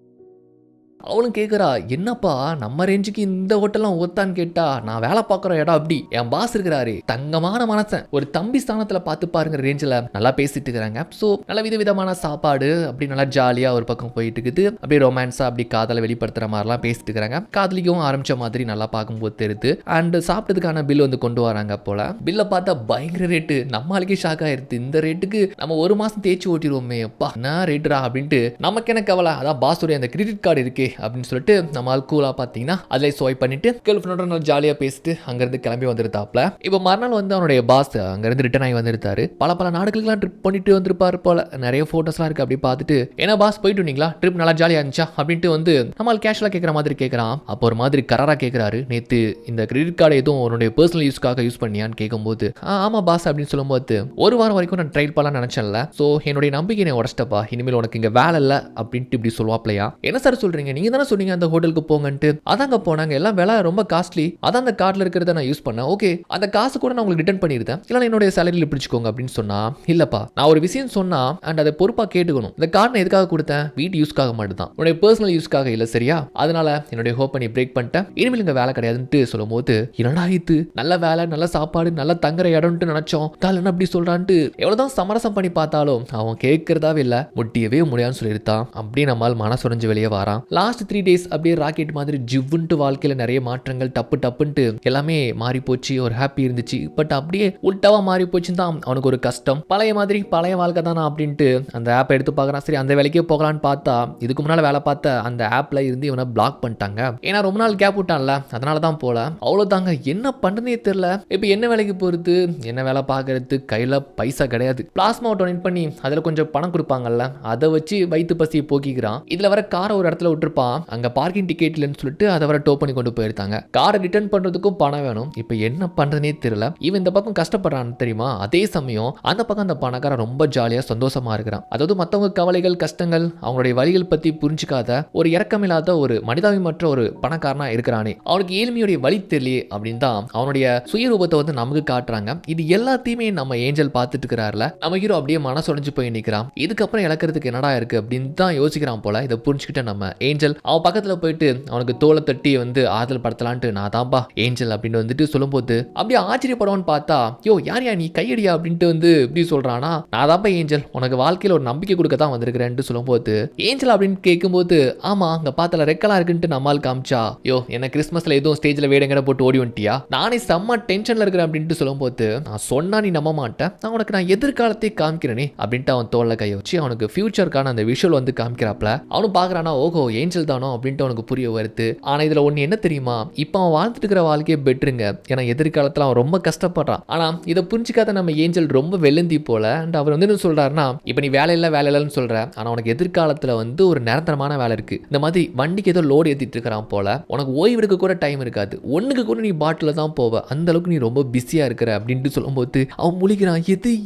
அவளும் கேட்குறா, என்னப்பா நம்ம ரேஞ்சுக்கு இந்த ஹோட்டல்லாம் ஒத்தான்னு கேட்டா, நான் வேலை பார்க்குற இடம் அப்படி, என் பாஸ் இருக்கிறாரு தங்கமான மனசன், ஒரு தம்பி ஸ்தானத்தில் பார்த்து பாருங்கிற ரேஞ்சில் நல்லா பேசிட்டு இருக்கிறாங்க. ஸோ நல்ல விதவிதமான சாப்பாடு அப்படி நல்லா ஜாலியாக ஒரு பக்கம் போயிட்டு இருக்குது, அப்படியே ரொமான்ஸாக அப்படி காதலை வெளிப்படுத்துகிற மாதிரிலாம் பேசிட்டு இருக்கிறாங்க. காதலிக்கவும் ஆரம்பித்த மாதிரி நல்லா பார்க்கும்போது தெரியுது. அண்ட் சாப்பிட்டதுக்கான பில் வந்து கொண்டு வராங்க போல. பில்லை பார்த்தா பயங்கர ரேட்டு, நம்மளுக்கே ஷாக் ஆயிடுது. இந்த ரேட்டுக்கு நம்ம ஒரு மாதம் தேய்ச்சி ஓட்டிடுவோமே, அப்பா என்ன ரேட்டுரா அப்படின்ட்டு நமக்கு என்ன கவலை, அதான் பாஸுடைய அந்த கிரெடிட் கார்டு இருக்கே அப்படின்னு சொல்லிட்டு நம்ம கூலா பார்த்தீங்கன்னா அதில் ஸ்வைப் பண்ணிட்டு கேர்ள் ஃப்ரெண்டோட ஜாலியாக பேசிட்டு அங்கேருந்து கிளம்பி வந்துருத்தாப்ல. இப்போ மறுநாள் வந்து அவனுடைய பாஸ் அங்கேருந்து ரிட்டர்ன் ஆகி வந்துருத்தாரு. பல நாடுகளுக்குலாம் ட்ரிப் பண்ணிட்டு வந்திருப்பாரு போல, நிறைய ஃபோட்டோஸ்லாம் இருக்கு. அப்படி பார்த்துட்டு ஏன்னா பாஸ் போயிட்டு வந்தீங்களா, ட்ரிப் நல்லா ஜாலியாக இருந்துச்சா அப்படின்ட்டு வந்து நம்மளால் கேஷுவலாக கேட்குற மாதிரி கேட்குறான். அப்போ ஒரு மாதிரி கராராக கேட்குறாரு, நேற்று இந்த கிரெடிட் கார்டு எதுவும் உன்னுடைய பர்சனல் யூஸ்க்காக யூஸ் பண்ணியான்னு கேட்கும்போது ஆமாம் பாஸ் அப்படின்னு சொல்லும்போது ஒரு வாரம் வரைக்கும் நான் ட்ரைல் பண்ணலாம் நினச்சேன்ல, ஸோ என்னுடைய நம்பிக்கை நான் உடச்சிட்டப்பா, இனிமேல் உனக்கு இங்கே வேலை இல்லை அப்படின்ட்டு இப்படி சொல்லுவாப்லையா. என்ன சார் சொல்றீங்க, நீங்க தானே சொன்னீங்க அந்த ஹோட்டலுக்கு போங்கன்ட்டு, அதாங்க போனாங்க, எல்லாம் விலை ரொம்ப காஸ்ட்லி, அதான் அந்த கார்டில் இருக்கிறத நான் யூஸ் பண்ணேன், ஓகே அந்த காசு கூட நான் உங்களுக்கு ரிட்டர்ன் பண்ணிருந்தேன், இல்லை என்னுடைய சேலரியில் பிடிச்சிக்கோங்க அப்படின்னு சொன்னா, இல்லப்பா நான் ஒரு விஷயம் சொன்னா அண்ட் அதை பொறுப்பா கேட்டுக்கணும், இந்த கார்டு எதுக்காக கொடுத்தேன், வீட்டு யூஸ்க்காக மட்டும் தான், உன்னுடைய பர்சனல் யூஸ்க்காக இல்லை சரியா, அதனால என்னுடைய ஹோப் பண்ணி பிரேக் பண்ணிட்டேன், இனிமேல் இங்க வேலை கிடையாதுன்ட்டு சொல்லும்போது என்னடா இது நல்ல வேலை நல்ல சாப்பாடு நல்ல தங்குற இடம்ட்டு நினைச்சோம், தால் அப்படி சொல்றான்ட்டு எவ்வளவுதான் சமரசம் பண்ணி பார்த்தாலும் அவன் கேட்கறதாவே இல்லை, முட்டியவே முடியாதுன்னு சொல்லியிருந்தான். அப்படி நம்மால் மனசுடைஞ்சு வெளியே வரான். லாஸ்ட் 3 days அப்படியே ராக்கெட் மாதிரி ஜிவ்வுன்ட்டு வாழ்க்கையில நிறைய மாற்றங்கள் டப்புன்ட்டு எல்லாமே மாறி போச்சு. ஒரு ஹாப்பி இருந்துச்சு. பட் அப்படியே உல்டாவா மாறி போச்சுன்னு தான் அவனுக்கு ஒரு கஷ்டம். பழைய மாதிரி பழைய வாழ்க்கை தானா அப்படின்ட்டு அந்த ஆப்பை எடுத்து பார்க்குறான். சரி அந்த வேலைக்கே போகலான்னு பார்த்தா இதுக்கு முன்னால் வேலை பார்த்த அந்த ஆப்ல இருந்து இவனை பிளாக் பண்ணிட்டாங்க. ஏன்னா ரொம்ப நாள் கேப் விட்டான்ல, அதனால தான் போல. அவ்வளோதாங்க, என்ன பண்ணுறதே தெரியல. இப்போ என்ன வேலைக்கு போகிறது, என்ன வேலை பார்க்கறது, கையில் பைசா கிடையாது. பிளாஸ்மா டொனேட் பண்ணி அதில் கொஞ்சம் பணம் கொடுப்பாங்கல்ல, அதை வச்சு வயிற்று பசியை போக்கிக்கிறான். இதில் வர காரை ஒரு இடத்துல விட்டுருப்பான். அங்கே பார்க்கிங் டிக்கெட் இல்லைன்னு சொல்லிட்டு அதை வர டோ பண்ணி கொண்டு போயிருந்தாங்க. காரை ரிட்டர்ன் பண்ணுறதுக்கும் பணம் வேணும். இப்போ என்ன பண்ணுறதுனே தெரியல. இவன் இந்த பக்கம் கஷ்டப்படுறான்னு தெரியுமா, அதே சமயம் அந்த பக்கம் அந்த பணக்காரன் ரொம்ப ஜாலியாக சந்தோஷமா இருக்கிறான். அதாவது மற்றவங்க கவலைகள் கஷ்டங்கள் அவங்களுடைய வழிகள் பற்றி புரிஞ்சுக்காத ஒரு இறக்கமில்லாத ஒரு மனிதாபிமற்ற ஒரு பணக்காரனா இருக்கிறானே, அவனுக்கு ஏழ்மையுடைய வழி தெரியலையே அப்படின்னு தான் அவனுடைய சுயரூபத்தை வந்து நமக்கு காட்டுறாங்க. இது எல்லாத்தையுமே நம்ம ஏஞ்சல் பார்த்துட்டு இருக்கிறாருல, நம்ம ஹீரோ அப்படியே மனசொடைஞ்சு போய் நிற்கிறான். இதுக்கப்புறம் இழக்கிறதுக்கு என்னடா இருக்கு அப்படின்னு தான் யோசிக்கிறான் போல. இதை புரிஞ்சுக்கிட்ட நம்ம ஏஞ்சல் அவன் பக்கத்துல போயிட்டு அவனுக்கு தோலை தட்டி வந்து ஆறுதல் படுத்தலான்ட்டு, நான் தான்பா ஏஞ்சல் அப்படின்னு வந்துட்டு சொல்லும்போது அப்படியே ஆச்சரியப்படுவான்னு பார்த்தா, யோ யார் நீ கையடியா அப்படின்ட்டு வந்து இப்படி சொல்றானா, நான் தான்பா ஏஞ்சல், உனக்கு வாழ்க்கையில் ஒரு நம்பிக்கை கொடுக்க தான் வந்திருக்கிறேன்ட்டு சொல்லும்போது, ஏஞ்சல் அப்படின்னு கேட்கும்போது, ஆமா அங்க பார்த்தல ரெக்கலாம் இருக்குன்ட்டு நம்மால் காமிச்சா, யோ என்ன கிறிஸ்மஸ்ல எதுவும் ஸ்டேஜ்ல வேடங்கட போட்டு ஓடி வந்துட்டியா, நானே செம்ம டென்ஷன்ல இருக்கிறேன் அப்படின்ட்டு சொல்லும்போது, நான் சொன்னா நீ நம்ப மாட்டேன், நான் உனக்கு நான் எதிர்காலத்தை காமிக்கிறேனே அப்படின்ட்டு அவன் தோல்ல கையை வச்சு அவனுக்கு ஃபியூச்சருக்கான அந்த விஷுவல் வந்து காமிக்கிறாப்ல. அவனும் பாக்குறானா, ஓஹோ ஏஞ்சல் தானோ அப்படின்ட்டு அவனுக்கு புரிய வருது. ஆனா இதுல ஒண்ணு என்ன தெரியுமா, இப்போ அவன் வாழ்ந்துட்டு இருக்கிற வாழ்க்கையே பெட்டருங்க. ஏன்னா எதிர்காலத்துல அவன் ரொம்ப கஷ்டப்படுறான். ஆனா இதை புரிஞ்சுக்காத நம்ம ஏஞ்சல் ரொம்ப வெள்ளந்தி போல. அண்ட் அவர் வந்து என்ன சொல்றாருன்னா, இப்போ நீ வேலை இல்லைன்னு சொல்ற, ஆனா உனக்கு எதிர்காலத்துல வந்து ஒரு நிரந்தரமான வேலை இருக்கு. இந்த மாதிரி வண்டிக்கு ஏதோ லோடு ஏத்திட்டு இருக்கிறான் போல, உனக்கு ஓய்வு எடுக்க கூட டைம் இருக்காது, ஒண்ணுக்கு கூட நீ பாட்டில தான் போவ, அந்த அளவுக்கு நீ ரொம்ப பிஸியா இருக்கிற அப்படின்ட்டு சொல்லும்போது அவன் முழிக்கிறான்.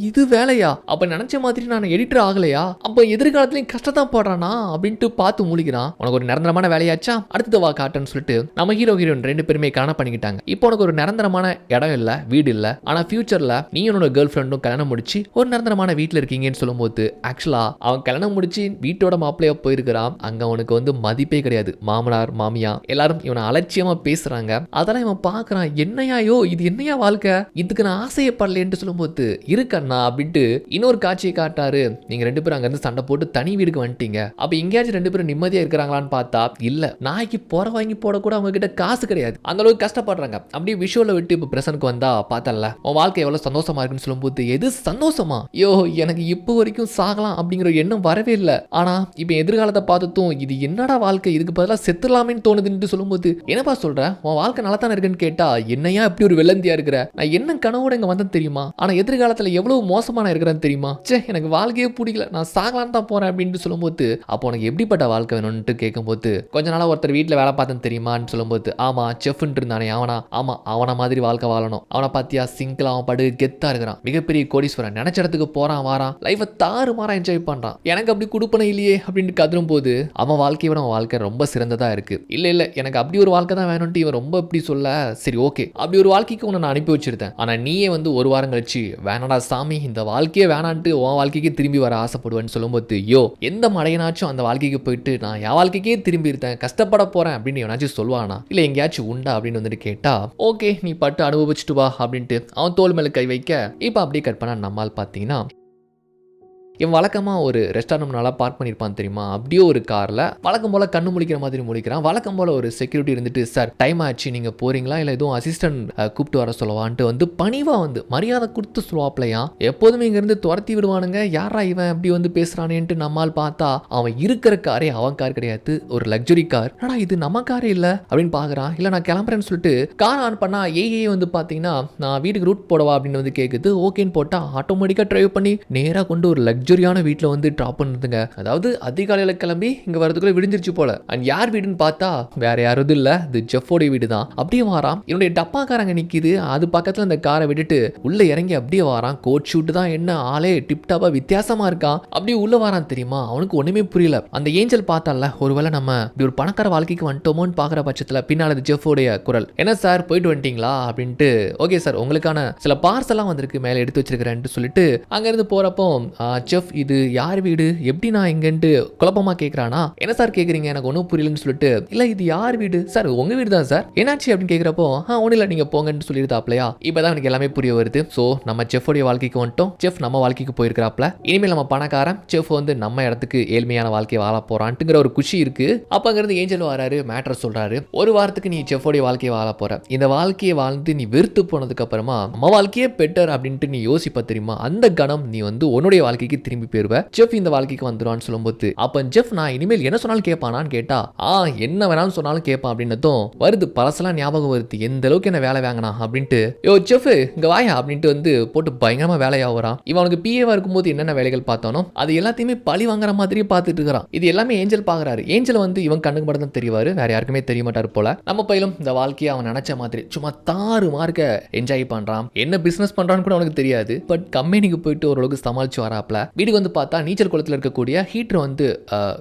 இது வேலையா, அப்ப நினைச்ச மாதிரி நான் எடிட்டர் ஆகலையா, அப்ப எதிர்காலத்திலையும் கஷ்டத்தான் போடுறானா அப்படின்ட்டு பார்த்து முழிக்கிறான். உனக்கு ஒரு நிரந்தரமான வேலையாச்சா, அடுத்தது வா காட்டுன்னு சொல்லிட்டு நம்ம ஹீரோயின் ரெண்டு பேருமே கல்யாணம் பண்ணிக்கிட்டாங்க. இப்போ உனக்கு ஒரு நிரந்தரமான இடம் இல்ல, வீடு இல்ல, ஆனா ஃபியூச்சர்ல நீ உன்னோட கேர்ள் ஃப்ரெண்டும் கல்யாணம் முடிச்சு ஒரு நிரந்தரமான வீட்டில் இருக்கீங்கன்னு சொல்லும்போது, ஆக்சுவலா அவன் கல்யாணம் முடிச்சு வீட்டோட மாப்பிள்ளையா போயிருக்கிறான். அங்க அவனுக்கு வந்து மதிப்பே கிடையாது. மாமனார் மாமியா எல்லாரும் இவனை அலட்சியமா பேசுறாங்க. அதெல்லாம் இவன் பாக்குறான். என்னையாயோ இது என்னையா வாழ்க்கை, இதுக்கு நான் ஆசையப்படலேன்னு சொல்லும்போது, இருக்கண்ணா அப்படின்ட்டு இன்னொரு காட்சியை காட்டாரு. நீங்க ரெண்டு பேரும் அங்க இருந்து சண்டை போட்டு தனி வீடுக்கு வந்துட்டீங்க, அப்ப எங்கேயாச்சும் ரெண்டு பேரும் நிம்மதியா இருக்கிறாங்களான்னு பார்த்தா இல்ல, நாய்க்கு போற வாங்கி போட கூட அவங்க கிட்ட காசு கிடையாது, அந்த அளவுக்கு கஷ்டப்படுறாங்க. அப்படியே விஷுவல விட்டு இப்ப பிரசனுக்கு வந்தா பார்த்தல உன் வாழ்க்கை எவ்வளவு சந்தோஷமா இருக்குன்னு சொல்லும்போது, எது சந்தோஷமா, யோ எனக்கு இப்போ வரைக்கும் சாகலாம் அப்படிங்கிற எண்ணம் வரவே இல்லை. ஆனா இப்ப எதிர்காலத்தை பார்த்துட்டும் இது என்னடா வாழ்க்கை, இதுக்கு பதிலாக செத்துலாமேன்னு தோணுதுன்னு சொல்லும்போது, என்னப்பா சொல்ற, உன் வாழ்க்கை நல்லா தானே இருக்குன்னு கேட்டா, என்னையா இப்படி ஒரு வெள்ளந்தியா இருக்கிற, நான் என்ன கனவோட இங்க வந்தேன் தெரியுமா, ஆனா எதிர்காலத்துல எவ்வளவு மோசமான இருக்கிறேன்னு தெரியுமா, சே எனக்கு வாழ்க்கையே பிடிக்கல, நான் சாகலான்னு தான் போறேன் அப்படின்னு சொல்லும்போது, அப்போ உனக்கு எப்படிப்பட்ட வாழ்க்கை வேணும்னு கேட்கும்போது, கொஞ்ச நாளா ஒருத்தர் வீட்டுல வேலை பார்த்தேன்னு தெரியுமான்னு சொல்லும்போது, ஆமா செஃப்ன்னு இருந்தானே அவனா, ஆமா அவனை மாதிரி வாழ்க்கை வாழணும், அவனை பாத்தியா சிங்கிள், அவன் படு கெத்தா இருக்கிறான், மிகப்பெரிய கோடீஸ்வரன், நினைச்ச இடத்துக்கு போறான் வாரான், லைஃபை தாறு மாறா என்ஜாய் பண்றான், எனக்கு அப்படி கொடுப்பன இல்லையே அப்படின்னு கதரும் போது, அவன் வாழ்க்கையை விட அவன் வாழ்க்கை ரொம்ப சிறந்ததா இருக்கு. இல்ல எனக்கு அப்படி ஒரு வாழ்க்கை தான் வேணும்ட்டு இவன் ரொம்ப இப்படி சொல்ல, சரி ஓகே அப்படி ஒரு வாழ்க்கைக்கு உன்னை நான் அனுப்பி வச்சிருந்தேன், ஆனா நீயே வந்து ஒரு வாரம் கழிச்சு வேணாடா சாமி இந்த வாழ்க்கையே வேணான்ட்டு உன் வாழ்க்கைக்கு திரும்பி வர ஆசைப்படுவேன்னு சொல்லும்போது, யோ எந்த மடையனாச்சும் அந்த வாழ்க்கைக்கு போயிட்டு நான் என் வாழ்க்கைக்கே திரும்பி இருந்தேன் கஷ்டப்பட போறேன் அப்படின்னு எவனாச்சும் சொல்லுவானா, இல்ல எங்கேயாச்சும் உண்டா அப்படின்னு வந்துட்டு கேட்டா, ஓகே நீ பட்டு அனுபவிச்சுட்டு வா அப்படின்ட்டு அவன் தோல் மேல கை வைக்க, இப்ப அப்படியே கட் பண்ணா நம்மால் பாத்தீங்கன்னா இவன் வழக்கமாக ஒரு ரெஸ்டாரண்ட் நல்லா பார்க் பண்ணியிருப்பான் தெரியுமா, அப்படியே ஒரு காரில் வழக்கம் போல் கண்ணு முழிக்கிற மாதிரி முழிக்கிறான். வழக்கம் போல் ஒரு செக்யூரிட்டி இருந்துட்டு, சார் டைம் ஆச்சு நீங்கள் போகிறீங்களா இல்லை எதுவும் அசிஸ்டன்ட் கூப்பிட்டு வர சொல்லவான்ட்டு வந்து பணிவாக வந்து மரியாதை கொடுத்து சொல்லுவாப்லையா. எப்போதுமே இங்கேருந்து துரத்தி விடுவானுங்க, யாரா இவன் அப்படி வந்து பேசுகிறானேன்ட்டு நம்மால் பார்த்தா அவன் இருக்கிற காரே அவன் கார் கிடையாது, ஒரு லக்ஸுரி கார். ஆனால் இது நம்ம காரே இல்லை அப்படின்னு பார்க்குறான். இல்லை நான் கிளம்புறேன்னு சொல்லிட்டு கார் ஆன் பண்ணால் ஏஏ வந்து பார்த்தீங்கன்னா நான் வீட்டுக்கு ரூட் போடவா அப்படின்னு வந்து கேட்குது. ஓகேன்னு போட்டால் ஆட்டோமேட்டிக்காக ட்ரைவ் பண்ணி நேராக கொண்டு ஒரு லக்ஸரியான வீட்டில் வந்து ட்ராப் பண்ணுதுங்க. அதாவது அதிகாலையில் கிளம்பி இங்கே வரதுக்குள்ள விடிஞ்சிருச்சு போல. அண்ட் யார் வீடுன்னு பார்த்தா வேற யாரும் இல்லை, இது ஜெஃபோடைய வீடு தான். அப்படியே வாரான், என்னுடைய டப்பாக்காரங்க நிற்கிது, அது பக்கத்தில் அந்த காரை விட்டுட்டு உள்ளே இறங்கி அப்படியே வாரான். கோட் ஷூட்டு தான், என்ன ஆளே டிப்டாப்பா வித்தியாசமா இருக்கான். அப்படியே உள்ள வாரான் தெரியுமா, அவனுக்கு ஒன்றுமே புரியல. அந்த ஏஞ்சல் பார்த்தால ஒருவேளை நம்ம இப்படி ஒரு பணக்கார வாழ்க்கைக்கு வந்துட்டோமோன்னு பார்க்குற பட்சத்தில் பின்னால் அது ஜெஃபோடைய குரல், என்ன சார் போயிட்டு வந்துட்டீங்களா அப்படின்ட்டு, ஓகே சார் உங்களுக்கான சில பார்சல்லாம் வந்திருக்கு மேலே எடுத்து வச்சிருக்கிறேன்ட்டு சொல்லிட்டு அங்கேருந்து போகிறப்போ செஃப் இது யார் வீடு, எப்படி நான் இங்கன்ட்டு குழப்பமா கேட்கறானா. என்ன சார் கேட்குறீங்க, எனக்கு ஒன்றும் புரியலன்னு சொல்லிட்டு, இல்லை இது யார் வீடு சார், உங்க வீடு தான் சார், என்னாச்சு அப்படின்னு கேட்குறப்போ ஒன்றும் இல்லை நீங்கள் போங்கன்னு சொல்லியிருந்தாப்லையா. இப்போதான் எனக்கு எல்லாமே புரிய வருது. ஸோ நம்ம செஃபோடைய வாழ்க்கைக்கு வந்துட்டோம், செஃப் நம்ம வாழ்க்கைக்கு போயிருக்கிறாப்ல, இனிமேல் நம்ம பணக்காரன், செஃப் வந்து நம்ம இடத்துக்கு ஏழ்மையான வாழ்க்கையை வாழ போறான்ட்டுங்கிற ஒரு குஷி இருக்கு. அப்பங்கிறது ஏஞ்சல் வராரு, மேட்டர் சொல்றாரு. ஒரு வாரத்துக்கு நீ செஃபோடைய வாழ்க்கையை வாழ போற, இந்த வாழ்க்கையை வாழ்ந்து நீ வெறுத்து போனதுக்கு அப்புறமா நம்ம வாழ்க்கையே பெட்டர் அப்படின்ட்டு நீ யோசிப்ப தெரியுமா, அந்த கணம் நீ வந்து உன்னுடைய வாழ்க்கைக்கு திரும்பி போயிருவ. செஃப் இந்த வாழ்க்கைக்கு வந்துடுவான்னு சொல்லும்போது அப்ப ஜெஃப் நான் இனிமேல் என்ன சொன்னாலும் கேட்பானான்னு கேட்டா என்ன வேணாலும் சொன்னாலும் கேட்பான் அப்படின்னதும் வருது பழசெல்லாம் ஞாபகம் வருது, எந்த அளவுக்கு என்ன வேலை வாங்கினா அப்படின்ட்டு. யோ செஃப் இங்க வாயா அப்படின்ட்டு வந்து போட்டு பயங்கரமா வேலையாகிறான். இவனுக்கு பிஏவா இருக்கும்போது என்னென்ன வேலைகள் பார்த்தானோ அது எல்லாத்தையுமே பழி வாங்குற மாதிரியே பார்த்துட்டு இருக்கிறான். இது எல்லாமே ஏஞ்சல் பாக்குறாரு. ஏஞ்சல் வந்து இவன் கண்ணுக்கு மட்டும் தான் தெரியவாரு, வேற யாருக்குமே தெரிய மாட்டாரு போல. நம்ம பையிலும் இந்த வாழ்க்கையை அவன் நினைச்ச மாதிரி சும்மா தாறு மார்க்க என்ஜாய் பண்றான். என்ன பிசினஸ் பண்றான்னு கூட அவனுக்கு தெரியாது. பட் கம்பெனிக்கு போயிட்டு ஓரளவுக்கு சமாளிச்சு வராப்ல. வீட்டுக்கு வந்து பார்த்தா நீச்சல் குளத்தில் இருக்கக்கூடிய ஹீட்டர் வந்து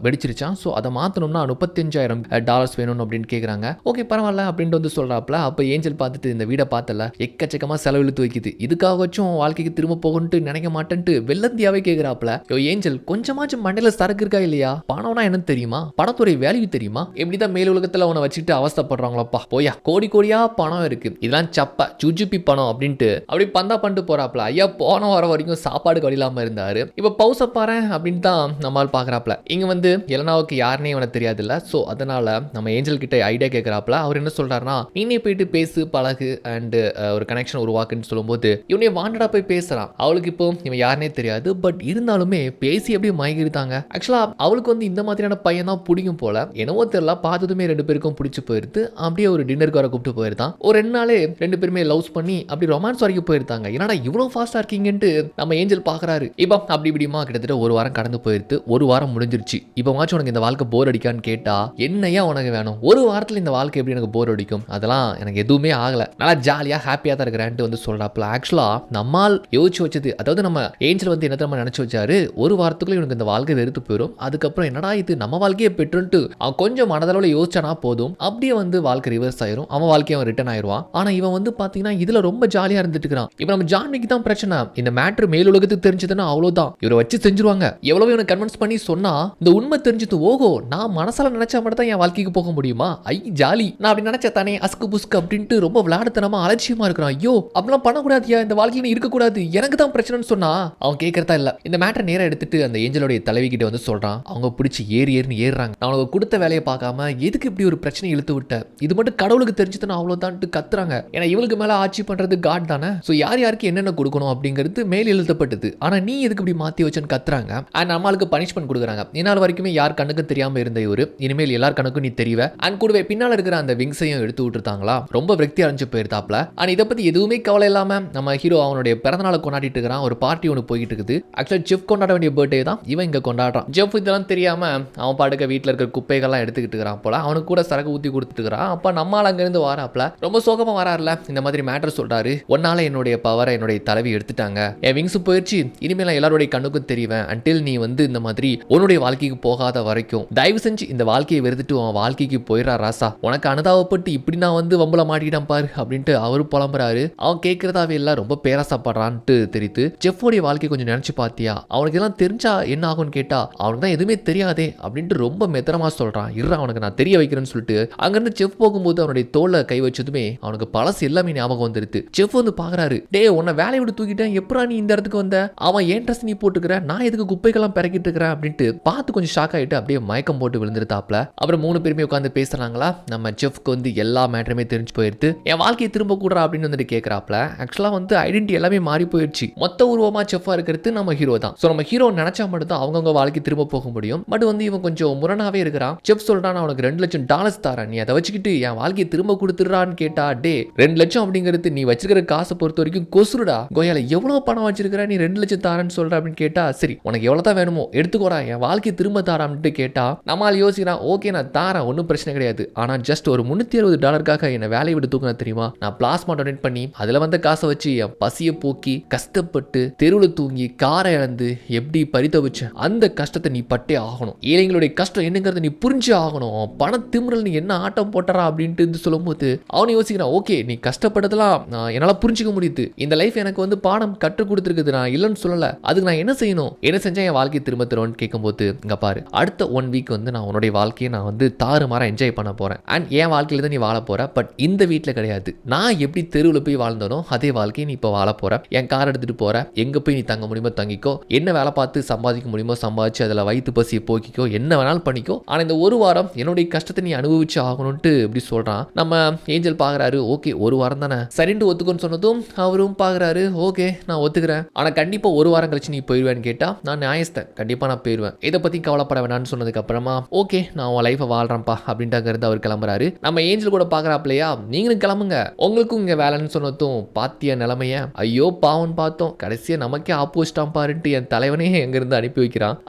வெடிச்சிருச்சான். ஸோ அதை மாற்றணும்னா $35,000 வேணும் அப்படின்னு கேட்குறாங்க. ஓகே பரவாயில்ல அப்படின்ட்டு வந்து சொல்றாப்ல. அப்போ ஏஞ்சல் பார்த்துட்டு இந்த வீடை பார்த்தல எக்கச்சக்கமாக செலவு இழுத்து வைக்குது, இதுக்காகச்சும் வாழ்க்கைக்கு திரும்ப போகணும்ட்டு நினைக்க மாட்டேன்ட்டு வெள்ளந்தியாவே கேட்குறாப்ல. ஏஞ்சல் கொஞ்சமாச்சும் மண்டையில் சரக்கு இருக்கா இல்லையா, பணம்னா என்னன்னு தெரியுமா, பணத்துறை வேல்யூ தெரியுமா, எப்படிதான் மேல் உலகத்தில் அவனை வச்சுட்டு அவஸ்தப்படுறாங்களப்பா, போயா கோடி கோடியா பணம் இருக்கு, இதெல்லாம் சப்ப சுஜுப்பி பணம் அப்படின்ட்டு அப்படி பந்தா பண்ணிட்டு போறாப்ல. ஐயா போன வர வரைக்கும் சாப்பாடு வழியில்லாம இருந்தாரு, இப்போ பவுச பாரு அப்படின்னு தான் நம்மால் பாக்குறாப்ல. இங்க வந்து எலனாவுக்கு யாருன்னே அவனுக்கு தெரியாது இல்ல. ஸோ அதனால நம்ம ஏஞ்சல் கிட்ட ஐடியா கேட்கிறாப்ல. அவர் என்ன சொல்றாருன்னா நீனே போயிட்டு பேசு பழகு அண்ட் ஒரு கனெக்ஷன் உருவாக்குன்னு சொல்லும்போது இவனே வாண்டடா போய் பேசுறான். அவளுக்கு இப்போ இவன் யாருன்னே தெரியாது. பட் இருந்தாலுமே பேசி அப்படியே மயங்கிருந்தாங்க. ஆக்சுவலா அவளுக்கு வந்து இந்த மாதிரியான பையன் தான் பிடிக்கும் போல. என்னவோ தெரியல, பார்த்ததுமே ரெண்டு பேருக்கும் பிடிச்சு போயிருது. அப்படியே ஒரு டின்னருக்கு வர கூப்பிட்டு போயிருந்தான். ஒரு 2 நாளே ரெண்டு பேருமே லவ்ஸ் பண்ணி அப்படி ரொமான்ஸ் வரைக்கும் போயிருந்தாங்க. என்னடா இவ்வளவு ஃபாஸ்டா இருக்கீங்கன்ட்டு நம்ம ஏஞ்சல் பாக்குறாரு. இப்போ அப்படி இப்படிமா கிட்டத்தட்ட ஒரு வாரம் கடந்து போயிருது. ஒரு வாரம் முடிஞ்சிருச்சு. இப்போ மாச்சும் உனக்கு இந்த வாழ்க்கை போர் அடிக்கான்னு கேட்டா என்னையா உனக்கு வேணும், ஒரு வாரத்தில் இந்த வாழ்க்கை எப்படி எனக்கு போர் அடிக்கும், அதெல்லாம் எனக்கு எதுவுமே ஆகல, நல்லா ஜாலியா ஹாப்பியா தான் இருக்கிறேன்ட்டு வந்து சொல்றாப்ல. ஆக்சுவலா நம்மால் யோசிச்சு வச்சது, அதாவது நம்ம ஏஞ்சல் வந்து என்ன நம்ம நினைச்சு வச்சாரு, ஒரு வாரத்துக்குள்ள இவனுக்கு இந்த வாழ்க்கை வெறுத்து போயிடும், அதுக்கப்புறம் என்னடா இது நம்ம வாழ்க்கையை பெற்றுன்ட்டு அவன் கொஞ்சம் மனதளவில் யோசிச்சானா போதும், அப்படியே வந்து வாழ்க்கை ரிவர்ஸ் ஆயிரும், அவன் வாழ்க்கையை அவன் ரிட்டர்ன் ஆயிடுவான். ஆனா இவன் வந்து பாத்தீங்கன்னா இதுல ரொம்ப ஜாலியா இருந்துட்டு இருக்கிறான். இப்போ நம்ம ஜான்விக்கு தான் பிரச்சனை, இந்த மேட்ரு மேல் உலகத்துக்கு தெரிஞ்சதுன்னா அவ்வளவுதான், இவரை வச்சு செஞ்சிருவாங்க. எவ்வளவு இவனை கன்வின்ஸ் பண்ணி சொன்னா இந்த உண்மை தெரிஞ்சது, ஓகோ நான் மனசால நினைச்சா மட்டும் தான் என் வாழ்க்கைக்கு போக முடியுமா, ஐ ஜாலி, நான் அப்படி நினைச்ச தானே அஸ்கு புஸ்கு அப்படின்ட்டு ரொம்ப விளையாடுத்தனமா அலட்சியமா இருக்கிறான். ஐயோ அப்படிலாம் பண்ணக்கூடாதியா, இந்த வாழ்க்கையில இருக்கக்கூடாது, எனக்கு தான் பிரச்சனைன்னு சொன்னா அவன் கேட்கறதா இல்ல. இந்த மேட்டரை நேரம் எடுத்துட்டு அந்த ஏஞ்சலோடைய தலைவி கிட்ட வந்து சொல்றான். அவங்க பிடிச்சி ஏறின்னு ஏறுறாங்க. நான் உனக்கு கொடுத்த வேலையை பார்க்காம எதுக்கு இப்படி ஒரு பிரச்சனை இழுத்து விட்ட, இது மட்டும் கடவுளுக்கு தெரிஞ்சதுன்னா அவ்வளவுதான் கத்துறாங்க. ஏன்னா இவளுக்கு மேல ஆட்சி பண்றது காட் தானே. ஸோ யார் யாருக்கு என்னென்ன கொடுக்கணும் அப்படிங்கிறது மேல் எழுதப்பட்டது. ஆனா நீ எதுக்கு இப்படி மாத்தி வச்சேன்னு கத்துறாங்க. அண்ட் நம்மளுக்கு பனிஷ்மெண்ட் கொடுக்குறாங்க. இந்நாள் வரைக்குமே யார் கண்ணுக்கும் தெரியாம இருந்த இவரு இனிமேல் எல்லார் கணக்கும் நீ தெரியவ. அண்ட் கூடவே பின்னால இருக்கிற அந்த விங்ஸையும் எடுத்து விட்டுருத்தாங்களா, ரொம்ப விரக்தி அடைஞ்சு போயிருந்தாப்ல. அண்ட் இதை பத்தி எதுவுமே கவலை இல்லாம நம்ம ஹீரோ அவனுடைய பிறந்தநாளை கொண்டாடிட்டு இருக்கிறான். ஒரு பார்ட்டி ஒன்று போயிட்டு இருக்குது. ஆக்சுவலா ஜெஃப் கொண்டாட வேண்டிய பர்த்டே தான் இவன் இங்க கொண்டாடுறான். ஜெஃப் இதெல்லாம் தெரியாம அவன் பாட்டுக்க வீட்டில் இருக்கிற குப்பைகள்லாம் எடுத்துக்கிட்டு இருக்கிறான் போல. அவனுக்கு கூட சரக்கு ஊத்தி கொடுத்துட்டு இருக்கிறான். அப்ப நம்மால் அங்கிருந்து வாராப்ல, ரொம்ப சோகமா வராருல. இந்த மாதிரி மேட்டர் சொல்றாரு, ஒன்னால என்னுடைய பவரை என்னுடைய தலைவி எடுத்துட்டாங்க, என் விங்ஸ் போயிடுச்சு, இனிமேல் எல்லாருடைய கண்ணுக்கும் தெரிவேன், அன்டில் நீ வந்து இந்த மாதிரி உன்னுடைய வாழ்க்கைக்கு போகாத வரைக்கும் தயவு செஞ்சு இந்த வாழ்க்கையை வெறுத்துட்டு அவன் வாழ்க்கைக்கு போயிடா ராசா, உனக்கு அனுதாபப்பட்டு இப்படி நான் வந்து வம்புல மாட்டிட்டான் பாரு அப்படின்ட்டு அவரு புலம்புறாரு. அவன் கேட்கறதாவே இல்ல, ரொம்ப பேராசப்படுறான்ட்டு தெரியுது. ஜெஃபோடைய வாழ்க்கை கொஞ்சம் நினைச்சு பாத்தியா, அவனுக்கு எல்லாம் தெரிஞ்சா என்ன ஆகும்னு கேட்டா அவனுக்கு தான் எதுவுமே தெரியாதே அப்படின்ட்டு ரொம்ப மெத்தனமா சொல்றான். இருறா அவனுக்கு நான் தெரிய வைக்கிறேன்னு சொல்லிட்டு அங்கிருந்து செஃப் போகும்போது அவனுடைய தோலை கை வச்சதுமே அவனுக்கு பழசு எல்லாமே ஞாபகம் வந்துருது. செஃப் வந்து பாக்குறாரு, டே உன்னை வேலையை விட்டு தூக்கிட்டேன், எப்படா நீ இந்த இடத்துக்கு வந்த, அவன் ஏன் ட்ரெஸ் நீ போட்டுக்கிற, நான் எதுக்கு குப்பைகள்லாம் பிறக்கிட்டு இருக்கிறேன் அப்படின்ட்டு பார்த்து கொஞ்சம் ஷாக் ஆகிட்டு அப்படியே மயக்கம் போட்டு விழுந்துருத்தாப்ல. அப்புறம் 3 பேருமே உட்காந்து பேசுறாங்களா. நம்ம செஃப்க்கு வந்து எல்லா மேட்டருமே தெரிஞ்சு போயிடுது. என் வாழ்க்கையை திரும்ப கூடுறா அப்படின்னு வந்துட்டு கேட்கறாப்ல. ஆக்சுவலா வந்து ஐடென்டிட்டி எல்லாமே மாறி போயிடுச்சு. மொத்த உருவமா செஃப்பா இருக்கிறது நம்ம ஹீரோ தான். ஸோ நம்ம ஹீரோ நினைச்சா மட்டும் தான் அவங்கவுங்க வாழ்க்கை திரும்ப போக முடியும். பட் வந்து இவன் கொஞ்சம் முரணாவே இருக்கிறான். செஃப் சொல்றான், அவனுக்கு $2,00,000 தரேன், நீ அதை வச்சுக்கிட்டு என் வாழ்க்கையை திரும்ப கொடுத்துடுறான்னு கேட்டா, டே 2 லட்சம் அப்படிங்கிறது நீ வச்சிருக்கிற காசை பொறுத்த வரைக்கும் கொசுடா, கோயால எவ்வளவு பணம் வச்சிருக்கிற, நீ 2 லட்சம் தாரன்னு சொல்ற அப்படின்னு கேட்டா, சரி உனக்கு எவ்வளவு தான் வேணுமோ எடுத்துக்கோடா, என் வாழ்க்கையை திரும்ப தாரான்ட்டு கேட்டா நம்மால் யோசிக்கிறான். ஓகே நான் தாரேன், ஒன்றும் பிரச்சனை கிடையாது. ஆனா ஜஸ்ட் ஒரு $360 என்ன வேலையை விட்டு தூக்கினா தெரியுமா, நான் பிளாஸ்மா டொனேட் பண்ணி அதுல வந்த காசை வச்சு என் பசியை போக்கி கஷ்டப்பட்டு தெருவில் தூங்கி காரை இழந்து எப்படி பரிதவிச்சேன், அந்த கஷ்டத்தை நீ பட்டே ஆகணும், ஏழைங்களுடைய கஷ்டம் என்னங்கிறத நீ புரிஞ்சு ஆகணும், பண திமிரல் நீ என்ன ஆட்டம் போட்டறா அப்படின்ட்டு சொல்லும்போது அவனை யோசிக்கிறான். ஓகே நீ கஷ்டப்பட்டதெல்லாம் என்னால புரிஞ்சுக்க முடியுது, இந்த லைஃப் எனக்கு வந்து பாடம் கற்றுக் கொடுத்துருக்குது, நான் இல்லைன்னு சொல்லல, அதுக்கு நான் நான் என்ன செய்யணும், என்ன செஞ்சா என் வாழ்க்கையை திரும்ப தரும்னு கேட்கும்போது, இங்க பாரு அடுத்த 1 வீக் வந்து நான் உன்னுடைய வாழ்க்கையை நான் வந்து தாறுமாறா என்ஜாய் பண்ண போறேன். அண்ட் என் வாழ்க்கையில தான் நீ வாழ போற. பட் இந்த வீட்டில் கிடையாது. நான் எப்படி தெருவில் போய் வாழ்ந்தனோ அதே வாழ்க்கையை நீ இப்போ வாழ போற. என் கார் எடுத்துட்டு போற, எங்க போய் நீ தங்க முடியுமோ தங்கிக்கோ, என்ன வேலை பார்த்து சம்பாதிக்க முடியுமோ சம்பாதிச்சு அதில் வயிற்று பசியை போக்கிக்கோ, என்ன வேணாலும் பண்ணிக்கோ. ஆனால் இந்த ஒரு வாரம் என்னுடைய கஷ்டத்தை நீ அனுபவிச்சு ஆகணும்ட்டு இப்படி சொல்றான். நம்ம ஏஞ்சல் பாக்குறாரு, ஓகே ஒரு வாரம் தானே சரின்ட்டு ஒத்துக்கோன்னு சொன்னதும் அவரும் பாக்குறாரு, ஓகே நான் ஒத்துக்கிறேன், ஆனால் கண்டிப்பா ஒரு வாரம் கழிச்சு நீ போயிடுவேன்னு கேட்டா நான் நியாயஸ்தேன், கண்டிப்பா நான் போயிடுவேன், இதை பத்தி கவலைப்பட வேணாம்னு சொன்னதுக்கு அப்புறமா ஓகே நான் உன் லைஃபை வாழ்றேன்ப்பா அப்படின்ட்டு அவர் கிளம்புறாரு. நம்ம ஏஞ்சல் கூட பாக்குறாப்லையா, நீங்களும் கிளம்புங்க, உங்களுக்கும் இங்க வேலைன்னு சொன்னதும் பாத்திய நிலைமைய, ஐயோ பாவன் பார்த்தோம், கடைசியா நமக்கே ஆப்போசிட்டாம் பாருன்ட்டு என் தலைவனே எங்கிருந்து அனுப்பி வைக்கிறான்.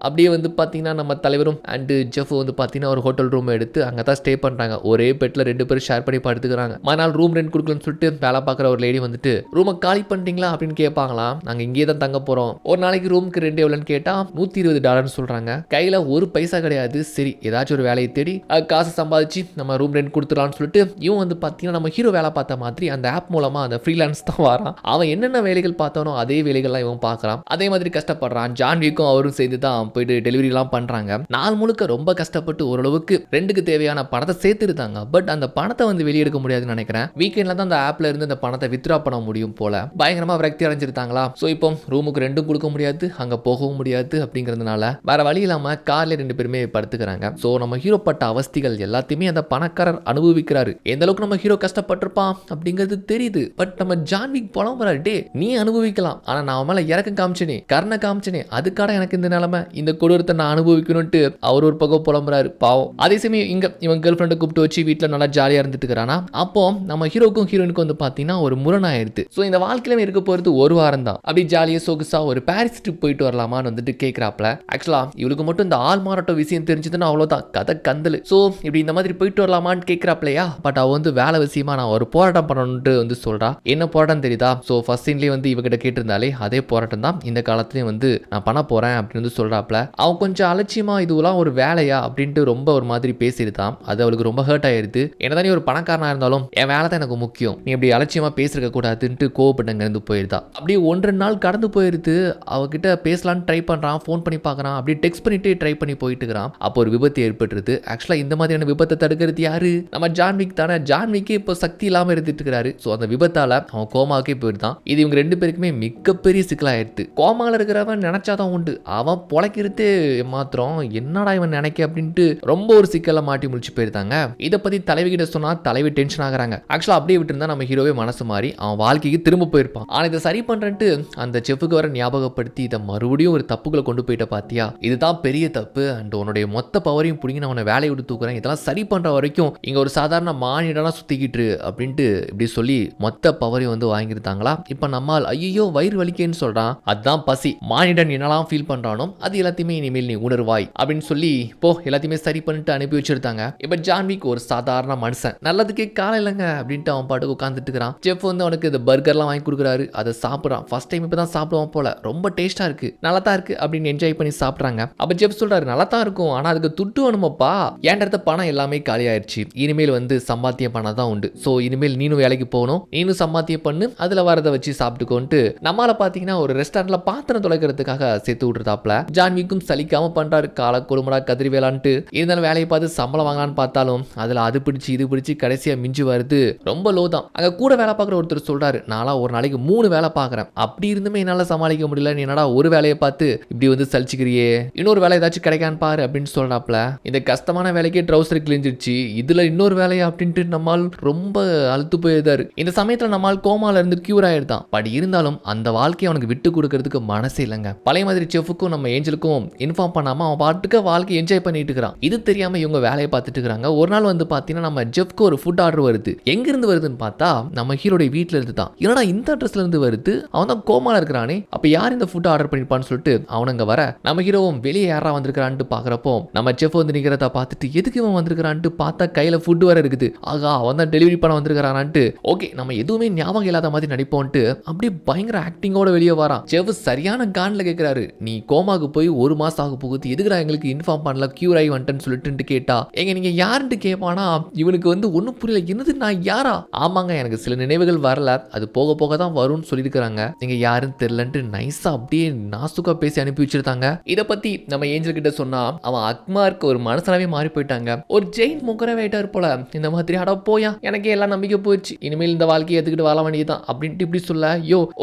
அப்படியே வந்து பார்த்தீங்கன்னா நம்ம தலைவரும் அண்டு ஜெஃப் வந்து பார்த்தீங்கன்னா ஒரு ஹோட்டல் ரூம் எடுத்து அங்கே தான் ஸ்டே பண்ணுறாங்க. ஒரே பெட்டில் 2 பேரும் ஷேர் பண்ணி படுத்துக்கிறாங்க. மறுநாள் ரூம் ரெண்ட் கொடுக்கலன்னு சொல்லிட்டு வேலை பார்க்குற ஒரு லேடி வந்துட்டு ரூமை காலி பண்ணிட்டீங்களா அப்படின்னு கேட்பாங்களாம். நாங்கள் இங்கே தான் தங்க போகிறோம், ஒரு நாளைக்கு ரூமுக்கு ரெண்ட் எவ்வளோன்னு கேட்டால் $120 சொல்கிறாங்க. கையில் ஒரு பைசா கிடையாது. சரி ஏதாச்சும் ஒரு வேலையை தேடி காசு சம்பாதிச்சு நம்ம ரூம் ரெண்ட் கொடுத்துடலான்னு சொல்லிட்டு இவன் வந்து பார்த்தீங்கன்னா நம்ம ஹீரோ வேலை பார்த்த மாதிரி அந்த ஆப் மூலமாக அந்த ஃப்ரீலான்ஸ் தான் வரான். அவன் என்னென்ன வேலைகள் பார்த்தானோ அதே வேலைகள்லாம் இவன் பார்க்குறான். அதே மாதிரி கஷ்டப்படுறான். ஜான் விக்கும் அவரும் சேர்ந்து தான் போயிட்டு டெலிவரிலாம் பண்றாங்க. நாள் முழுக்க ரொம்ப கஷ்டப்பட்டு ஓரளவுக்கு ரெண்டுக்கு தேவையான பணத்தை சேர்த்துருந்தாங்க. பட் அந்த பணத்தை வந்து வெளியெடுக்க முடியாதுன்னு நினைக்கிறேன். வீக்கெண்ட்ல தான் அந்த ஆப்ல இருந்து அந்த பணத்தை வித்ரா பண்ண முடியும் போல. பயங்கரமா விரக்தி அடைஞ்சிருந்தாங்களா. ஸோ இப்போ ரூமுக்கு ரெண்டும் கொடுக்க முடியாது, அங்க போகவும் முடியாது அப்படிங்கிறதுனால வேற வழி இல்லாம கார்ல 2 பேருமே படுத்துக்கிறாங்க. ஸோ நம்ம ஹீரோ பட்ட அவஸ்திகள் எல்லாத்தையுமே அந்த பணக்காரர் அனுபவிக்கிறாரு. எந்த அளவுக்கு நம்ம ஹீரோ கஷ்டப்பட்டிருப்பான் அப்படிங்கிறது தெரியுது. பட் நம்ம ஜான்விக் புலம்புறாரு, டே நீ அனுபவிக்கலாம், ஆனா நான் மேல இறக்கம் காமிச்சனே, கருணை காமிச்சனே, அதுக்காக எனக்கு இந்த நிலைமை, இந்த கொடூரத்தை நான் அனுபவிக்கணும்ட்டு அவர் ஒரு பக்கம் புலம்புறாரு பாவம். அதே சமயம் இங்க இவன் கேர்ள் ஃப்ரெண்டை கூப்பிட்டு வச்சு வீட்டில் நல்லா ஜாலியாக இருந்துட்டு இருக்கிறானா. அப்போ நம்ம ஹீரோக்கும் ஹீரோயினுக்கும் வந்து பார்த்தீங்கன்னா ஒரு முரணாயிருது. ஸோ இந்த வாழ்க்கையில இருக்க போகிறது ஒரு வாரம் தான். அப்படி ஜாலியாக சொகுசா ஒரு பாரிஸ் ட்ரிப் போயிட்டு வரலாமான்னு வந்துட்டு கேட்குறாப்ல. ஆக்சுவலா இவளுக்கு மட்டும் இந்த ஆள் மாறாட்ட விஷயம் தெரிஞ்சதுன்னா அவ்வளோதான் கதை கந்தல். ஸோ இப்படி இந்த மாதிரி போயிட்டு வரலாமான்னு கேட்குறாப்லையா. பட் அவ வந்து வேலை விஷயமா நான் ஒரு போராட்டம் பண்ணணும்ட்டு வந்து சொல்றா. என்ன போராட்டம் தெரியுதா? ஸோ ஃபர்ஸ்ட் சீன்லேயே வந்து இவகிட்ட கேட்டிருந்தாலே அதே போராட்டம் தான் இந்த காலத்துலேயும் வந்து நான் பண்ண போறேன் அப்படின்னு வந்து சொல்றாப்ல. அவன் கொஞ்சம் அலட்சியமா இதுவெல்லாம் ஒரு வேலையா அப்படின்ட்டு ரொம்ப ஒரு மாதிரி பேசியிருந்தான். அது அவளுக்கு ரொம்ப ஹர்ட் ஆயிருது. என்னதான் நீ ஒரு பணக்காரனா இருந்தாலும் என் வேலை தான் எனக்கு முக்கியம், நீ இப்படி அலட்சியமா பேசிருக்க கூடாதுன்ட்டு கோவப்பட்டு இருந்து போயிருந்தா. அப்படியே 1-2 நாள் கடந்து போயிருது. அவகிட்ட பேசலான்னு ட்ரை பண்றான், ஃபோன் பண்ணி பார்க்கறான், அப்படியே டெக்ஸ்ட் பண்ணிட்டு ட்ரை பண்ணி போயிட்டு இருக்கிறான். அப்போ ஒரு விபத்து ஏற்பட்டுருது. ஆக்சுவலா இந்த மாதிரியான விபத்தை தடுக்கிறது யாரு? நம்ம ஜான்விக் தானே. ஜான்விக்கே இப்போ சக்தி இல்லாம இருந்துட்டு இருக்கிறாரு. ஸோ அந்த விபத்தால அவன் கோமாவுக்கே போயிருந்தான். இது இவங்க 2 பேருக்குமே மிகப்பெரிய சிக்கலாயிருது. கோமாவில் இருக்கிறவன் நினைச்சாதான் உண்டு, அவன் பொழைக்கிறது மாத்திரம் என்னடா இவன் நினைக்க அப்படின்ட்டு ரொம்ப ஒரு சிக்கலை மாட்டி முடிச்சு போயிருந்தாங்க. இதை பத்தி தலைவி கிட்ட சொன்னா தலைவி டென்ஷன் ஆகுறாங்க. ஆக்சுவலா அப்படியே விட்டு இருந்தா நம்ம ஹீரோவே மனசு மாறி அவன் வாழ்க்கைக்கு திரும்ப போயிருப்பான். ஆனா இதை சரி பண்றேன்ட்டு அந்த செஃப்புக்கு வர ஞாபகப்படுத்தி இதை மறுபடியும் ஒரு தப்புகளை கொண்டு போயிட்ட பாத்தியா, இதுதான் பெரிய தப்பு அண்ட் உன்னுடைய மொத்த பவரையும் பிடிங்கி நான் உன்னை வேலையை விட்டு தூக்குறேன், இதெல்லாம் சரி பண்ற வரைக்கும் இங்க ஒரு சாதாரண மானிடனா சுத்திக்கிட்டு அப்படின்ட்டு இப்படி சொல்லி மொத்த பவரையும் வந்து வாங்கிருந்தாங்களா. இப்ப நம்மால் ஐயோ வயிறு வலிக்கேன்னு சொல்றான். அதுதான் பசி. மானிடன் என்னெல்லாம் ஃபீல் பண்றானோ அது எல்லாத்தையுமே இனிமேல் நீ உணர்வாய் அப்படின்னு சொல்லி போ எல்லாத்தையுமே சரி பண்ணிட்டு அனுப்பி வச்சிருந்தாங்க. இப்ப ஜான்விக் ஒரு சாதாரண மனுஷன், நல்லதுக்கே காலம் இல்லைங்க அப்படின்ட்டு அவன் பாட்டுக்கு உட்காந்துட்டு இருக்கிறான். ஜெஃப் வந்து அவனுக்கு இந்த பர்கர்லாம் வாங்கி கொடுக்குறாரு. அதை சாப்பிட்றான். ஃபர்ஸ்ட் டைம் இப்பதான் சாப்பிடுவான் போல. ரொம்ப டேஸ்டா இருக்கு, நல்லா தான் இருக்கு அப்படின்னு என்ஜாய் பண்ணி சாப்பிட்றாங்க. அப்ப ஜெஃப் சொல்றாரு, நல்லா தான் இருக்கும், ஆனா அதுக்கு துட்டு வேணுமாப்பா, ஏன்டத்த பணம் எல்லாமே காலி ஆயிடுச்சு, இனிமேல் வந்து சம்பாத்தியம் பண்ண தான் உண்டு. ஸோ இனிமேல் நீனும் வேலைக்கு போகணும், நீனும் சம்பாத்தியம் பண்ணு, அதுல வரதை வச்சு சாப்பிட்டுக்கோன்ட்டு நம்மளால பாத்தீங்கன்னா ஒரு ரெஸ்டாரண்ட்ல பாத்திரம் தொலைக்கிறதுக்காக சேர்த்து விட்டுருதாப்ல. ஜான்விக்கும் சலிக்காம பண்றாரு. கால கொடுமடா கதிரி வேளான்ட்டு இருந்தாலும் வேலையை பார்த்து சம்பளம் வாங்கலான்னு பார்த்தாலும் அதுல அது பிடிச்சி இது பிடிச்சி கடைசியா மிஞ்சி வருது. ரொம்ப லோ தான். அங்க கூட வேலை பார்க்குற ஒருத்தர் சொல்றாரு, நான்லாம் ஒரு நாளைக்கு 3 வேலை பார்க்குறேன், அப்படி இருந்துமே என்னால சமாளிக்க முடியல, நீ என்னடா ஒரு வேலையை பார்த்து இப்படி வந்து சலிச்சுக்கிறியே, இன்னொரு வேலை ஏதாச்சும் கிடைக்கான்னு பாரு அப்படின்னு சொல்றாப்ல. இந்த கஷ்டமான வேலைக்கே ட்ரௌசர் கிழிஞ்சிருச்சு, இதுல இன்னொரு வேலையா அப்படின்ட்டு நம்மால் ரொம்ப அழுத்து போயிருந்தாரு. இந்த சமயத்துல நம்மால் கோமால இருந்து கியூர் ஆயிருந்தான். பட் இருந்தாலும் அந்த வாழ்க்கையை அவனுக்கு விட்டு கொடுக்கறதுக்கு மனசே இல்லைங்க. பழைய மாதிரி செஃப்புக்கும் நம்ம ஏஞ்சலுக்கும் இன்ஃபார்ம் பண்ணாம அவன் பாட்டுக்கு வாழ்க்கை என்ஜாய் பண்ணிட்டு இருக்கிறான். இது தெரியாம இவங்க வேலையை பார்த்துட்டு இருக்காங்க. ஒரு நாள் வந்து பாத்தீங்கன்னா நம்ம ஜெஃப்க்கு ஒரு ஃபுட் ஆர்டர் வருது. எங்க இருந்து வருதுன்னு பார்த்தா நம்ம ஹீரோட வீட்ல இருந்து தான். என்னடா இந்த அட்ரஸ்ல இருந்து வருது, அவன் தான் கோமால இருக்கிறானே, அப்ப யார் இந்த ஃபுட் ஆர்டர் பண்ணிருப்பான்னு சொல்லிட்டு அவனுங்க வர நம்ம ஹீரோவும் வெளியே யாரா வந்திருக்கான்னு பாக்குறப்போ நம்ம செஃப் வந்து நிக்கிறத பார்த்துட்டு எதுக்கு இவன் வந்திருக்கான்னு பார்த்தா கையில ஃபுட் வர இருக்குது. ஆகா அவன் தான் டெலிவரி பண்ண வந்திருக்கானான்ட்டு ஓகே நம்ம எதுவுமே ஞாபகம் இல்லாத மாதிரி நடிப்போம்ட்டு அப்படியே பயங்கர ஆக்டிங்கோட வெளியே வரான். செஃப் சரியான கான்ல கேட்கிறாரு, நீ கோமாக்கு போய் 1 மாசம் ஆக போகுது, எதுக்குடா எங்களுக்கு இன்ஃபார்ம் பண்ணல, கியூர் ஆகி வந்துட்டேன்னு சொல்லிட்டு கேட்டா, எங்க நீங்க யாருன்ட்டு கேட்பானா, இவனுக்கு வந்து ஒன்றும் புரியல, என்னது நான் யாரா? ஆமாங்க, எனக்கு சில நினைவுகள் வரல, அது போக போக தான் வரும்னு சொல்லியிருக்கிறாங்க, நீங்க யாருன்னு தெரியலன்ட்டு நைஸா அப்படியே நாசுக்கா பேசி அனுப்பி வச்சிருந்தாங்க. இதை பத்தி நம்ம ஏஞ்சல் கிட்ட சொன்னா அவன் அக்மார்க்கு ஒரு மனுஷனாவே மாறி போயிட்டாங்க, ஒரு ஜெயின் முக்கரவே ஆயிட்டார் போல. இந்த மாதிரி அட போயா, எனக்கே எல்லாம் நம்பிக்கை போயிடுச்சு, இனிமேல் இந்த வாழ்க்கையை எடுத்துக்கிட்டு வாழ வேண்டியதான் அப்படின்ட்டு இப்படி சொல்ல,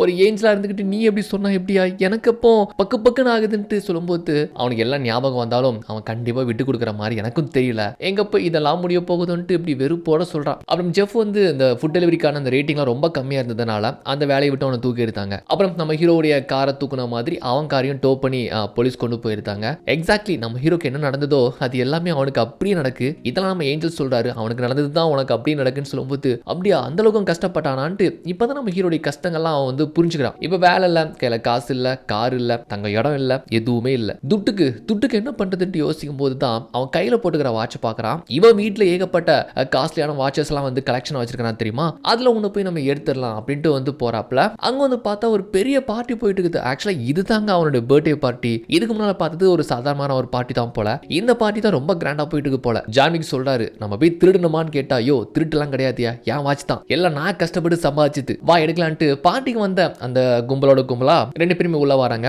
ஒரு ஏஞ்சலா இருந்துகிட்டு நீ எப்படி சொன்னா எப்படியா, எனக்கு அப்போ பக்குன்னு ஆகுதுன்ட்டு சொல்லும்போது அவனுக்கு எல்லாம் ஞாபகம் வந்தாலும் அவன் கண்டிப்பா விட்டு கொடுக்குற மாதிரி எனக்கும் தெரியல, எங்க போய் இதெல்லாம் முடிய போகுதுன்ட்டு இப்படி வெறுப்போட சொல்றான். அப்புறம் ஜெஃப் வந்து இந்த ஃபுட் டெலிவரிக்கான அந்த ரேட்டிங்லாம் ரொம்ப கம்மியா இருந்ததுனால அந்த வேலையை விட்டு அவனை தூக்கி எடுத்தாங்க. அப்புறம் நம்ம ஹீரோடைய காரை தூக்குன மாதிரி அவன் காரையும் டோ பண்ணி போலீஸ் கொண்டு போயிருந்தாங்க. எக்ஸாக்ட்லி நம்ம ஹீரோக்கு என்ன நடந்ததோ அது எல்லாமே அவனுக்கு அப்படியே நடக்கு. இதெல்லாம் நம்ம ஏஞ்சல் சொல்றாரு, அவனுக்கு நடந்தது தான் உனக்கு அப்படியே நடக்குன்னு சொல்லும்போது அப்படியா அந்த அளவுக்கு கஷ்டப்பட்டானான்ட்டு இப்பதான் நம்ம ஹீரோடைய கஷ்டங்கள்லாம் அவன் வந்து புரிஞ்சுக்கிறான். இப்ப வேலை இல்ல, கையில காசு இல்ல, கார் இல்ல, தங்க இடம் இல்ல, எதுவுமே இல்ல. துட்டுக்கு என்ன பண்றதுன்னு யோசிக்கும் போது தான் அவன் கையில போட்டுக்கிற வாட்ச் பாக்குறான். இவன் வீட்டுல ஏகப்பட்ட காஸ்ட்லியான வாட்சஸ் எல்லாம் வந்து கலெக்ஷன் வச்சிருக்கான் தெரியுமா, அதுல ஒண்ணு போய் நம்ம எடுத்துடலாம் அப்படின்ட்டு வந்து போறாப்ல. அங்க வந்து பார்த்தா ஒரு பெரிய பார்ட்டி போயிட்டு இருக்குது. ஆக்சுவலா இதுதாங்க அவனுடைய பர்த்டே பார்ட்டி. இதுக்கு முன்னால பார்த்தது ஒரு சாதாரணமான ஒரு பார்ட்டி தான் போல. இந்த பார்ட்டி தான் ரொம்ப கிராண்டா போயிட்டு இருக்கு போல. ஜான்விக் சொல்றாரு, நம்ம போய் திருடணுமான்னு கேட்டா, யோ திருட்டுலாம் கிடையாதியா, என் வாட்ச் தான், எல்லாம் நான் கஷ்டப்பட்டு சம்பாதிச்சுது, வா எடுக்கலான்ட்டு பார்ட்டிக்கு வந்த அந்த கும்பலா 2 பேருமே உள்ள வராங்க.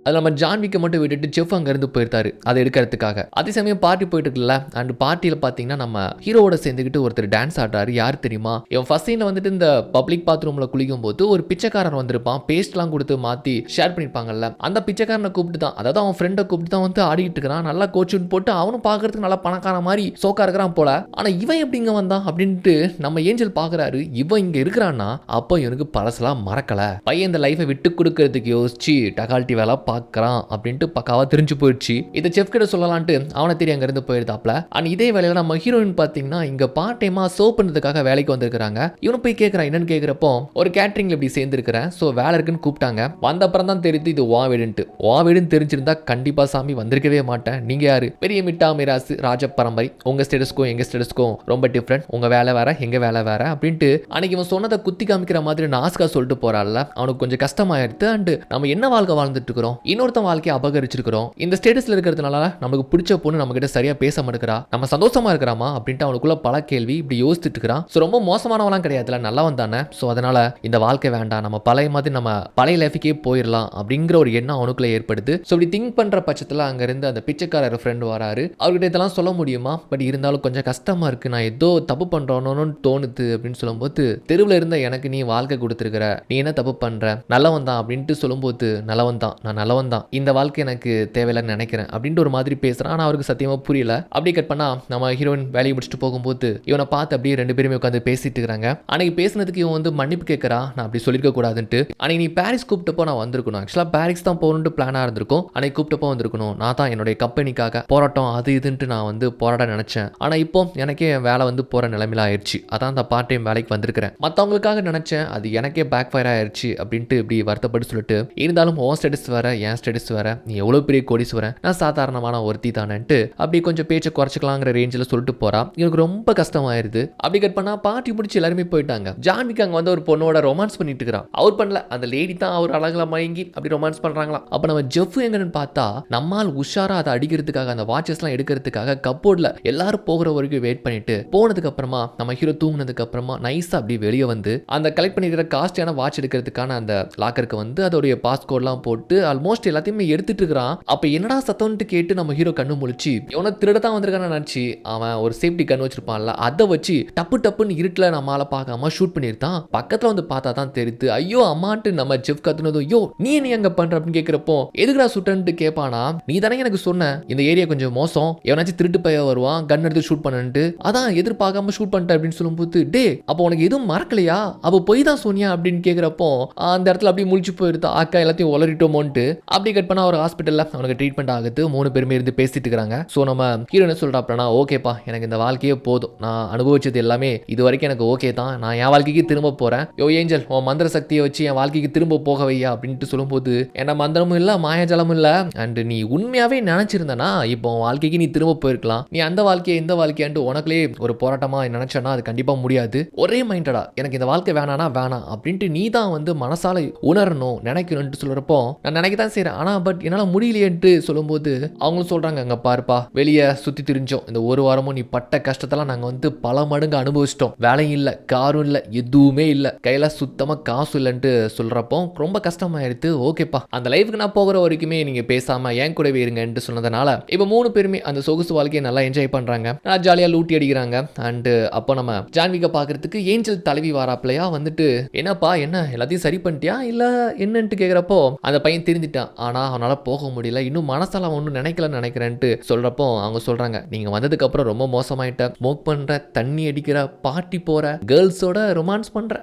அது நம்ம ஜான்விக்கை மட்டும் விட்டுட்டு செஃப் அங்கேருந்து போயிருந்தாரு அதை எடுக்கிறதுக்காக. அதே சமயம் பார்ட்டி போயிட்டு இருக்குல்ல, அண்ட் பார்ட்டியில் பார்த்தீங்கன்னா நம்ம ஹீரோவோட சேர்ந்துக்கிட்டு ஒருத்தர் டான்ஸ் ஆடுறாரு. யார் தெரியுமா, இவன் ஃபர்ஸ்ட் சீனில் வந்துட்டு இந்த பப்ளிக் பாத்ரூமில் குளிக்கும் போது ஒரு பிச்சைக்காரன் வந்திருப்பான், பேஸ்ட்லாம் கொடுத்து மாற்றி ஷேர் பண்ணியிருப்பாங்கல்ல, அந்த பிச்சைக்காரனை கூப்பிட்டு தான், அதாவது அவன் ஃப்ரெண்டை கூப்பிட்டு தான் வந்து ஆடிட்டு இருக்கிறான். நல்லா கோச்சுன்னு போட்டு அவனும் பார்க்கறதுக்கு நல்லா பணக்கார மாதிரி சோக்கா இருக்கிறான் போல. ஆனால் இவன் எப்படி இங்கே வந்தான் அப்படின்ட்டு நம்ம ஏஞ்சல் பார்க்குறாரு. இவன் இங்கே இருக்கிறான்னா அப்போ இவனுக்கு பழசெல்லாம் மறக்கலை, பையன் இந்த லைஃபை விட்டு கொடுக்கறதுக்கு யோசிச்சு டகால்ட்டி வேலை பார்க்கறான் அப்படின்ட்டு பக்காவா தெரிஞ்சு போயிடுச்சு. இதை செஃப் கிட்ட சொல்லலான்ட்டு அவனை தேடி அங்க இருந்து போயிருந்தாப்ல. அண்ட் இதே வேலையில நம்ம ஹீரோயின் பாத்தீங்கன்னா இங்க பார்ட் டைமா சோப் பண்றதுக்காக வேலைக்கு வந்திருக்காங்க. இவனு போய் கேட்கறான் என்னன்னு கேட்கிறப்போ, ஒரு கேட்டரிங்ல இப்படி சேர்ந்திருக்கிறேன், சோ வேலை இருக்குன்னு கூப்பிட்டாங்க, வந்த அப்புறம் தான் தெரியுது இது வா வீடுன்ட்டு. வா வீடுன்னு தெரிஞ்சிருந்தா கண்டிப்பா சாமி வந்திருக்கவே மாட்டேன், நீங்க யாரு, பெரிய மிட்டா மிராசு ராஜ பரம்பரை, உங்க ஸ்டேட்டஸ்க்கும் எங்க ஸ்டேட்டஸ்க்கும் ரொம்ப டிஃப்ரெண்ட், உங்க வேலை வேற எங்க வேலை வேற அப்படின்ட்டு அன்னைக்கு இவன் சொன்னதை குத்தி காமிக்கிற மாதிரி நாஸ்கா சொல்லிட்டு போறாள்ல, அவனுக்கு கொஞ்சம் கஷ்டமாயிடுது. அண்ட் நம்ம என்ன வாழ்க்கை வாழ்ந்துட்டு இருக்கிறோம், இன்னொருத்தன் வாழ்க்கையை அபகரிச்சிருக்கிறோம், இந்த ஸ்டேட்டஸ்ல இருக்கிறதுனால நமக்கு பிடிச்ச பொண்ணு நம்ம கிட்ட சரியா பேச மாட்டேங்கிறா, நம்ம சந்தோஷமா இருக்கிறாமா அப்படின்ட்டு அவனுக்குள்ள பல கேள்வி இப்படி யோசிச்சுட்டு இருக்கிறான். ஸோ ரொம்ப மோசமானவெல்லாம் கிடையாதுல, நல்லவன் தானே, ஸோ அதனால இந்த வாழ்க்கை வேண்டாம், நம்ம பழைய மாதிரி நம்ம பழைய லைஃபுக்கே போயிடலாம் அப்படிங்கிற ஒரு எண்ணம் அவனுக்குள்ள ஏற்படுது. ஸோ இப்படி திங்க் பண்ற பட்சத்தில் அங்க இருந்து அந்த பிச்சைக்காரர் ஃப்ரெண்ட் வராரு. அவர்கிட்ட இதெல்லாம் சொல்ல முடியுமா, பட் இருந்தாலும் கொஞ்சம் கஷ்டமா இருக்கு, நான் ஏதோ தப்பு பண்றோன்னு தோணுது அப்படின்னு சொல்லும்போது, தெருவில் இருந்த எனக்கு நீ வாழ்க்கை கொடுத்துருக்கிற, நீ என்ன தப்பு பண்ற, நல்லவன் தான் அப்படின்ட்டு சொல்லும்போது, நல்லவன் தான், நான் நல்லவன் தான், இந்த வாழ்க்கை எனக்கு தேவையில்லைன்னு நினைக்கிறேன் அப்படின்ட்டு ஒரு மாதிரி பேசுறான். ஆனால் அவருக்கு சத்தியமா புரியல. அப்படியே கட் பண்ணா நம்ம ஹீரோயின் வேலையை முடிச்சுட்டு போகும்போது இவனை பார்த்து அப்படியே 2 பேருமே உட்காந்து பேசிட்டு இருக்காங்க. அன்னைக்கு பேசினதுக்கு இவன் வந்து மன்னிப்பு கேட்கறா, நான் அப்படி சொல்லிருக்க கூடாதுன்ட்டு. அன்னைக்கு நீ பாரிஸ் கூப்பிட்டப்போ நான் வந்திருக்கணும், ஆக்சுவலா பாரிஸ் தான் போகணும்னு பிளானா இருந்திருக்கும், அன்னைக்கு கூப்பிட்டப்போ வந்திருக்கணும், நான் தான் என்னுடைய கம்பெனிக்காக போராட்டம் அது இதுன்ட்டு நான் வந்து போராட நினைச்சேன், ஆனா இப்போ எனக்கே என் வேலை வந்து போற நிலைமையில ஆயிடுச்சு, அதான் அந்த பார்ட் டைம் வேலைக்கு வந்திருக்கிறேன், மற்றவங்களுக்காக நினைச்சேன், அது எனக்கே பேக் ஃபயர் ஆயிடுச்சு அப்படின்ட்டு இப்படி வருத்தப்பட்டு சொல்லிட்டு, இருந்தாலும் உன் ஸ்டேட்டஸ் வேற என் ஸ்டேட்டஸ் வேற, நீ எவ்வளவு பெரிய கோடீஸ்வரன், நான் சாதாரணமான ஒருத்தி தானேன்ட்டு அப்படி கொஞ்சம் பேச்சை குறைச்சிக்கலாங்கிற ரேஞ்சில் சொல்லிட்டு போறா. எனக்கு ரொம்ப கஷ்டமாயிருது. அப்படி கட் பண்ணா பார்ட்டி முடிச்சு எல்லாருமே போயிட்டாங்க. ஜான்விக் அங்க வந்து ஒரு பொண்ணோட ரொமான்ஸ் பண்ணிட்டு இருக்கிறான். அவர் பண்ணல, அந்த லேடி தான் அவர் அழகுல மயங்கி அப்படி ரொமான்ஸ் பண்றாங்களாம். அப்ப நம்ம ஜெஃப் எங்கன்னு பார்த்தா நம்மால் உஷாரா அதை அடிக்கிறதுக்காக அந்த வாட்சஸ் எல்லாம் எடுக்கிறதுக்காக கப்போர்ட்ல எல்லாரும் போகிற வரைக்கும் வெயிட் பண்ணிட்டு போனதுக்கு அப்புறமா நம்ம ஹீரோ தூங்கினதுக்கு அப்புறமா நைஸா அப்படி வெளியே வந்து அந்த கலெக்ட் பண்ணிக்கிற காஸ்டான வாட்ச் எடுக்கிறதுக்கான அந்த லாக்கருக்கு வந்து அதோடைய பாஸ்கோட்லாம் போட்டு ஆல்மோஸ்ட் எல்லாத்தையுமே எடுத்துட்டு இருக்கிறான். அப்ப என்னடா சத்தம்னு கேட்டு நம்ம ஹீரோ கண்ணு முழிச்சு இவனை திருடத்தான் வந்திருக்கான்னு நினைச்சு அவன் ஒரு சேஃப்டி கன் வச்சிருப்பான்ல, அதை வச்சு டப்புன்னு இருட்டுல நம்மளால பார்க்காம ஷூட் பண்ணிருந்தான். பக்கத்துல வந்து பார்த்தா தான் தெரியுது, ஐயோ அம்மான்ட்டு நம்ம ஜெஃப் கத்துனதும், யோ நீ என்ன அங்க பண்ற அப்படின்னு கேட்கிறப்போ, எதுக்குடா சுட்டன்ட்டு கேட்பானா, நீ தானே எனக்கு சொன்ன இந்த ஏரியா கொஞ்சம் மோசம், எவனாச்சும் திருட்டு பைய வருவான் கன் எடுத்து ஷூட் பண்ணன்ட்டு, அதான் எதிர்பார்க்காம ஷூட் பண்ணிட்ட அப்படின்னு சொல்லும்போது, டே அப்போ உனக்கு எதுவும் மறக்கலையா, அப்போ போய் தான் சொன்னியா அப்படின்னு கேட்கிறப்போ அந்த இடத்துல அப்படியே முழிச்சு போயிருந்தா, ஆக்கா எல்லாத்தையும் உளறிட்டோமோன்ட்டு அப்படி கட் பண்ணா ஒரு ஹாஸ்பிட்டல்ல அவனுக்கு ட்ரீட்மெண்ட் ஆகுது. 3 பேருமே இருந்து பேசிட்டு இருக்காங்க. ஸோ நம்ம ஹீரோ என்ன சொல்றாப்லனா, ஓகேப்பா எனக்கு இந்த வாழ்க்கையே போதும், நான் அனுபவிச்சது எல்லாமே இது வரைக்கும் எனக்கு ஓகே தான், நான் என் வாழ்க்கைக்கு திரும்ப போறேன், யோ ஏஞ்சல் உன் மந்திர சக்தியை வச்சு என் வாழ்க்கைக்கு திரும்ப போக வையா அப்படின்ட்டு சொல்லும்போது, என்ன மந்திரமும் இல்லை மாயாஜலமும் இல்லை, அண்ட் நீ உண்மையாவே நினைச்சிருந்தனா இப்போ உன் வாழ்க்கைக்கு நீ திரும்ப போயிருக்கலாம், நீ அந்த வாழ்க்கையை இந்த வாழ்க்கையான்ட்டு உனக்குள்ளே ஒரு போராட்டமா நினைச்சனா அது கண்டிப்பா முடியாது, ஒரே மைண்டடா எனக்கு இந்த வாழ்க்கை வேணானா வேணாம் அப்படின்ட்டு நீ தான் வந்து மனசால உணரணும் நினைக்கணும்னு சொல்றப்போ, நான் நினைக்க தான் செய்கிறேன், ஆனால் பட் என்னால் முடியலையேன்ட்டு சொல்லும்போது அவங்களும் சொல்கிறாங்க, அங்கே பாருப்பா வெளியே சுற்றி திரிஞ்சோம், இந்த ஒரு வாரமும் நீ பட்ட கஷ்டத்தெல்லாம் நாங்கள் வந்து பல மடங்கு அனுபவிச்சிட்டோம், வேலையும் இல்லை காரும் இல்லை எதுவுமே இல்லை, கையில் சுத்தமாக காசு இல்லைன்ட்டு சொல்கிறப்போ ரொம்ப கஷ்டமாயிடுது. ஓகேப்பா அந்த லைஃபுக்கு நான் போகிற வரைக்குமே நீங்கள் பேசாமல் ஏன் கூடவே இருங்கன்ட்டு சொன்னதுனால இப்போ 3 பேருமே அந்த சொகுசு வாழ்க்கையை நல்லா என்ஜாய் பண்ணுறாங்க, நல்லா ஜாலியாக லூட்டி அடிக்கிறாங்க. அண்டு அப்போ நம்ம ஜான்விகா பார்க்கறதுக்கு ஏஞ்சல் தலைவி வாராப்லையா வந்துட்டு, என்னப்பா என்ன எல்லாத்தையும் சரி பண்ணிட்டியா இல்லை என்னன்ட்டு கேட்குறப்போ அந்த பையன் திருந்திட்டான், ஆனால் அவனால் போக முடியல, இன்னும் மனசால ஒன்றும் நினைக்கிறேன்ட்டு சொல்கிறப்போ அவங்க சொல்கிறாங்க, நீங்கள் வந்ததுக்கு அப்புறம் ரொம்ப மோசமாயிட்ட, ஸ்மோக் பண்ணுற, தண்ணி அடிக்கிற, பார்ட்டி போகிற, கேர்ள்ஸோட ரொமான்ஸ் பண்ணுற,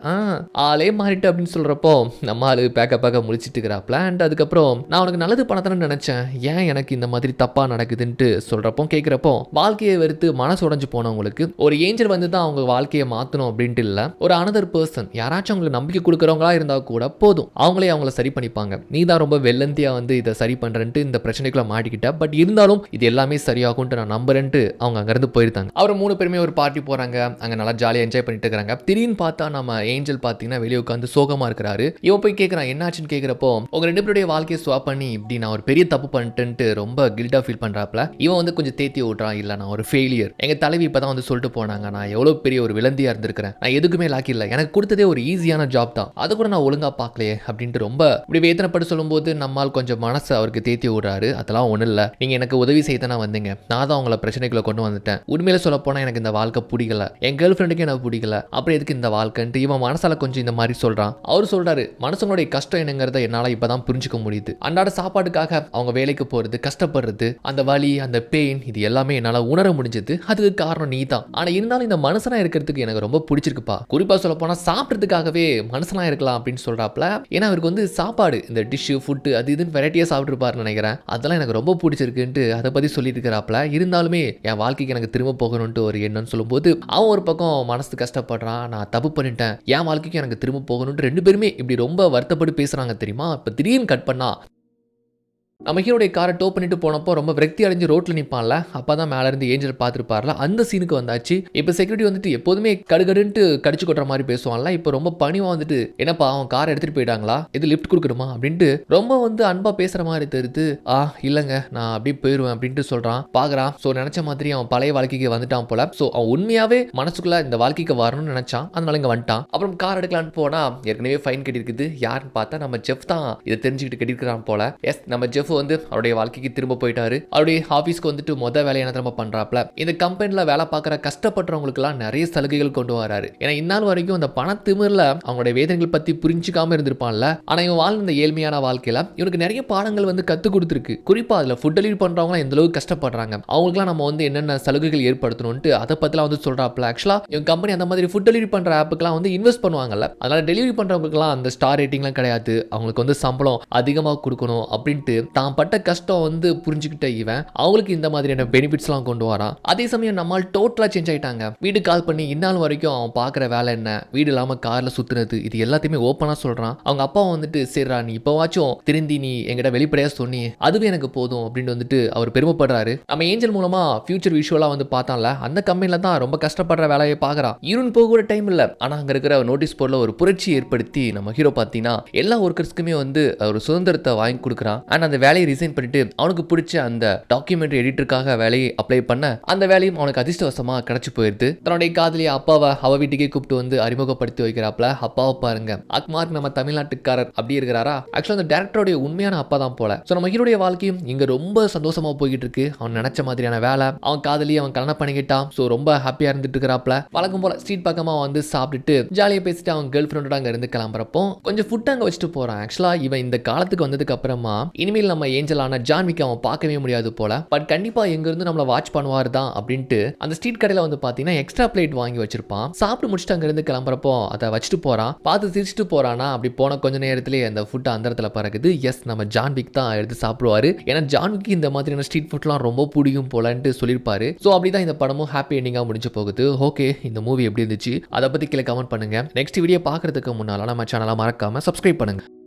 ஆளே மாறிட்டு அப்படின்னு சொல்கிறப்போ நம்ம ஆளு பேக்க முழிச்சிட்டு இருக்கிறாப்ல. அண்ட் அதுக்கப்புறம் நான் உனக்கு நல்லது பண்ணத்தானு நினச்சேன், ஏன் எனக்கு இந்த மாதிரி தப்பாக நடக்குதுன்ட்டு சொல்கிறப்போ கேட்குறப்போ வாழ்க்கையை வெறுத்து மனசு உடஞ்சு போனவங்களுக்கு ஒரு ஏஞ்சல் வந்து தான் அவங்க வாழ்க்கையை மாற்றணும் அப்படின்ட்டு இல்லை, ஒரு அனதர் பர்சன் யாராச்சும் அவங்களுக்கு நம்பிக்கை கொடுக்குறவங்களா இருந்தால் கூட போதும், அவங்களே அவங்கள சரி பண்ணிப்பாங்க. நீ தான் ரொம்ப வெள்ளந்தியா வந்து இதை சரி பண்ணுறேன்ட்டு இந்த பிரச்சனைக்குள்ள மாட்டிக்கிட்ட, பட் இருந்தாலும் இது எல்லாமே சரியாகும்ட்டு நான் நம்புறேன்ட்டு அவங்க அங்கேருந்து போயிருந்தாங்க. அவர் 3 பேருமே ஒரு பார்ட்டி போகிறாங்க, அங்கே நல்லா ஜாலியாக என்ஜாய் பண்ணிட்டு இருக்கிறாங்க. திடீர்னு பார்த்தா நம்ம ஏஞ்சல் பார்த்தீங்கன்னா வெளியே உட்காந்து சோகமாக இருக்கிறாரு. இவன் போய் கேட்குறான் என்னாச்சுன்னு கேட்குறப்போ உங்க 2 பேருடைய வாழ்க்கையை ஸ்வாப் பண்ணி இப்படி நான் ஒரு பெரிய தப்பு பண்ணிட்டேன்ட்டு ரொம்ப கில்ட்டாக ஃபீல் பண்ணுறாப்ல. இவன் வந்து கொஞ்சம் தேத்தி விட்றான், இல்லை நான் ஒரு ஃபெயிலியர், எங்கள் தலைவி இப்போ தான் வந்து சொல்லிட்டு போனாங்க நான் எவ்வளோ பெரிய ஒரு விலந்தியாக இருந்திருக்கிறேன், நான் எதுக்குமே லாக்கி இல்லை, எனக்கு கொடுத்ததே ஒரு ஈஸியான ஜாப் தான், அதை கூட நான் ஒழுங்காக பார்க்கலையே அப்படின்ட்டு ரொம்ப இப்படி வேதனைப்பட்டு சொல்லும்போது நம்மால் கொஞ்சம் மனசை அவருக்கு தேத்தி விடுறாரு. அதெல்லாம் ஒன்றும் இல்லை, நீங்கள் எனக்கு உதவி செய்ய தான் வந்தீங்க, நான் தான் உங்களை பிரச்சனைக்குள்ள கொண்டு வந்துட்டேன், உண்மையில சொல்ல போனால் எனக்கு இந்த வாழ்க்கை பிடிக்கல, என் கேர்ள் ஃப்ரெண்டுக்கு எனக்கு பிடிக்கல, அப்புறம் எதுக்கு இந்த வாழ்க்கைன்ட்டு இவன் மனசால கொஞ்சம் இந்த மாதிரி சொல்கிறான். அவர் சொல்கிறாரு மனுஷங்களுடைய கஷ்டம் என்னங்கிறத என்னால் இப்போ தான் புரிஞ்சுக்க முடியுது, அன்றாட சாப்பாட்டுக்காக அவங்க வேலைக்கு போகிறது, கஷ்டப்படுறது, அந்த வலி அந்த பெயின் இது எல்லாமே என்னால் உணர முடிஞ்சது, அதுக்கு காரணம் நீ தான். ஆனால் இருந்தாலும் இந்த மனுஷனா இருக்கிறதுக்கு எனக்கு ரொம்ப பிடிச்சிருக்குப்பா, குறிப்பாக சொல்ல போனால் சாப்பிட்றதுக்காகவே மனுஷனா இருக்கலாம் அப்படின்னு சொல்றாப்ல. ஏன்னா அவருக்கு வந்து சாப்பாடு இந்த டிஷ்ஷு ஃபுட்டு அது இதுன்னு வெரைட்டியாக சாப்பிட்டுருப்பாருன்னு நினைக்கிறேன், அதெல்லாம் எனக்கு ரொம்ப பிடிச்சிருக்குன்ட்டு அதை பற்றி சொல்லிட்டு இருக்கிறாப்ல. இருந்தாலுமே என் வாழ்க்கைக்கு எனக்கு திரும்ப போகணும்ட்டு ஒரு எண்ணம்னு சொல்லும்போது அவன் ஒரு பக்கம் மனசு கஷ்டப்படுறான், நான் தப்பு பண்ணிட்டேன், என் வாழ்க்கைக்கு எனக்கு திரும்ப போகணும்ட்டு 2 பேருமே இப்படி ரொம்ப வருத்தப்பட்டு பேசுறாங்க தெரியுமா. இப்போ திடீர்னு கட் பண்ணா நம்ம ஹீரோடைய காரை டோ பண்ணிட்டு போனப்போ ரொம்ப விரக்தி அடைஞ்சு ரோட்டில் நிற்பான்ல, அப்போ தான் மேலே இருந்து ஏஞ்சல் பார்த்துருப்பார்ல, அந்த சீனுக்கு வந்தாச்சு. இப்போ செக்யூரிட்டி வந்துட்டு எப்போதுமே கடுகடுன்ட்டு கடிச்சு கொட்டுற மாதிரி பேசுவான்ல, இப்போ ரொம்ப பணிவாக வந்துட்டு என்னப்பா அவன் காரை எடுத்துகிட்டு போயிட்டாங்களா, இது லிஃப்ட் கொடுக்கணுமா அப்படின்ட்டு ரொம்ப வந்து அன்பாக பேசுகிற மாதிரி தெரியுது. இல்லைங்க நான் அப்படியே போயிடுவேன் அப்படின்ட்டு சொல்கிறான். பார்க்குறான், ஸோ நினச்ச மாதிரி அவன் பழைய வாழ்க்கைக்கு வந்துட்டான் போல. ஸோ அவன் உண்மையாகவே மனசுக்குள்ளே இந்த வாழ்க்கைக்கு வரணும்னு நினச்சான், அதனால இங்கே வந்துட்டான். அப்புறம் கார் எடுக்கலான்னு போனால் ஏற்கனவே ஃபைன் கட்டியிருக்குது. யாருன்னு பார்த்தா நம்ம ஜெஃப் தான் இதை தெரிஞ்சுக்கிட்டு கட்டியிருக்கிறான் போல. எஸ் நம்ம ஜெஃப் வந்து அவருடைய வாழ்க்கைக்கு திரும்ப போயிட்டாரு. அவருடைய ஆஃபீஸ்க்கு வந்துட்டு மொதல் வேலையை என்ன திரும்ப பண்றாப்ல, இந்த கம்பெனியில் வேலை பார்க்குற கஷ்டப்படுறவங்களுக்குலாம் நிறைய சலுகைகள் கொண்டு வராரு. ஏன்னா இந்நாள் வரைக்கும் அந்த பண திமிரில் அவங்களுடைய வேதனைகள் பற்றி புரிஞ்சுக்காம இருந்திருப்பான்ல, ஆனால் இவன் வாழ்ந்த இந்த ஏழ்மையான வாழ்க்கையில் இவனுக்கு நிறைய பாடங்கள் வந்து கற்றுக் கொடுத்துருக்கு. குறிப்பாக அதில் ஃபுட் டெலிவரி பண்ணுறவங்களாம் எந்த அளவுக்கு கஷ்டப்படுறாங்க, அவங்களுக்குலாம் நம்ம வந்து என்னென்ன சலுகைகள் ஏற்படுத்தணும்ட்டு அதை பற்றிலாம் வந்து சொல்றாப்ல. ஆக்சுவலாக இவங்க கம்பெனி அந்த மாதிரி ஃபுட் டெலிவரி பண்ணுற ஆப்புக்கெல்லாம் வந்து இன்வெஸ்ட் பண்ணுவாங்கல்ல, அதனால டெலிவரி பண்ணுறவங்களுக்குலாம் அந்த ஸ்டார் ரேட்டிங்லாம் கிடையாது, அவங்களுக்கு வந்து சம்பளம் அதிகமாக கொடுக்கணும் அப்படின்ட்டு தான் பட்ட கஷ்டம் வந்து புரிஞ்சுக்கிட்ட இவன் அவங்களுக்கு இந்த மாதிரியான பெனிஃபிட்ஸ்லாம் கொண்டு வரான். அதே சமயம் நம்மால் டோட்டலாக சேஞ்ச் ஆகிட்டாங்க. வீடு கால் பண்ணி இந்நாள் வரைக்கும் அவன் பார்க்குற வேலை என்ன, வீடு இல்லாமல் காரில் சுற்றுனது, இது எல்லாத்தையுமே ஓப்பனாக சொல்கிறான். அவங்க அப்பா வந்துட்டு சரிடா நீ இப்போவாச்சும் திருந்தி நீ எங்கிட்ட வெளிப்படையாக சொன்னி அதுவே எனக்கு போதும் அப்படின்னு வந்துட்டு அவர் பெருமைப்படுறாரு. நம்ம ஏஞ்சல் மூலமாக ஃபியூச்சர் விஷுவலாக வந்து பார்த்தான்ல, அந்த கம்பெனியில் தான் ரொம்ப கஷ்டப்படுற வேலையை பார்க்குறான். ஈரன் போக கூட டைம் இல்லை, ஆனால் அங்கே இருக்கிற நோட்டீஸ் போர்டில் ஒரு புரட்சி ஏற்படுத்தி நம்ம ஹீரோ பார்த்தீங்கன்னா எல்லா ஒர்க்கர்ஸ்க்குமே வந்து ஒரு சுதந்திரத்தை வாங்கி கொடுக்குறான். அண்ட் அந்த வேலையை ரிசைன் பண்ணிட்டு அவனுக்கு பிடிச்ச அந்த டாக்குமெண்ட்ரி எடிட்டருக்காக வேலையை அப்ளை பண்ண அந்த வேலையும் அவனுக்கு அதிர்ஷ்டவசமா கிடைச்சு போயிருது. தன்னுடைய காதலிய அப்பாவை அவ வீட்டுக்கே கூப்பிட்டு வந்து அறிமுகப்படுத்தி வைக்கிறாப்ல. அப்பாவை பாருங்க, அக்மார்க் நம்ம தமிழ்நாட்டுக்காரர் அப்படி இருக்கிறாரா. ஆக்சுவலா அந்த டேரக்டருடைய உண்மையான அப்பா தான் போல. ஸோ நம்ம ஹீரோடைய வாழ்க்கையும் இங்க ரொம்ப சந்தோஷமா போய்கிட்டு இருக்கு. அவன் நினைச்ச மாதிரியான வேலை, அவன் காதலி அவன் கல்யாணம் பண்ணிக்கிட்டான். ஸோ ரொம்ப ஹாப்பியா இருந்துட்டு இருக்கிறாப்ல. வழக்கம் போல ஸ்ட்ரீட் பக்கமா வந்து சாப்பிட்டுட்டு ஜாலியாக பேசிட்டு அவன் கேர்ள் ஃப்ரெண்டோட அங்க இருந்து கிளம்புறப்போ கொஞ்சம் ஃபுட் அங்க வச்சுட்டு போறான். ஆக்சுவலா இவன் இந்த காலத்துக்கு வந்ததுக்கு அப்புறமா இனிமேல் நம்ம ஏஞ்சலான ஜான்விக்கு அவன் பார்க்கவே முடியாது போல. பட் கண்டிப்பா எங்க இருந்து நம்மள வாட்ச் பண்ணுவார் தான் அப்படின்ட்டு அந்த ஸ்ட்ரீட் கடையில வந்து பாத்தீங்கன்னா எக்ஸ்ட்ரா பிளேட் வாங்கி வச்சிருப்பான். சாப்பிட்டு முடிச்சுட்டு அங்க இருந்து கிளம்புறப்போ அதை வச்சுட்டு போறான். பார்த்து சிரிச்சுட்டு போறானா. அப்படி போன கொஞ்ச நேரத்திலே அந்த ஃபுட் அந்த இடத்துல பறக்குது. எஸ் நம்ம ஜான்விக் தான் எடுத்து சாப்பிடுவாரு. ஏன்னா ஜான்விக்கு இந்த மாதிரியான ஸ்ட்ரீட் ஃபுட்லாம் ரொம்ப பிடிக்கும் போலன்ட்டு சொல்லியிருப்பாரு. ஸோ அப்படிதான் இந்த படமும் ஹாப்பி எண்டிங்கா முடிஞ்சு போகுது. ஓகே, இந்த மூவி எப்படி இருந்துச்சு அதை பத்தி கீழே கமெண்ட் பண்ணுங்க. நெக்ஸ்ட் வீடியோ பார்க்கறதுக்கு முன்னால நம்ம சேனலை மறக்காம சப்ஸ்கிரைப் பண்ணுங்க.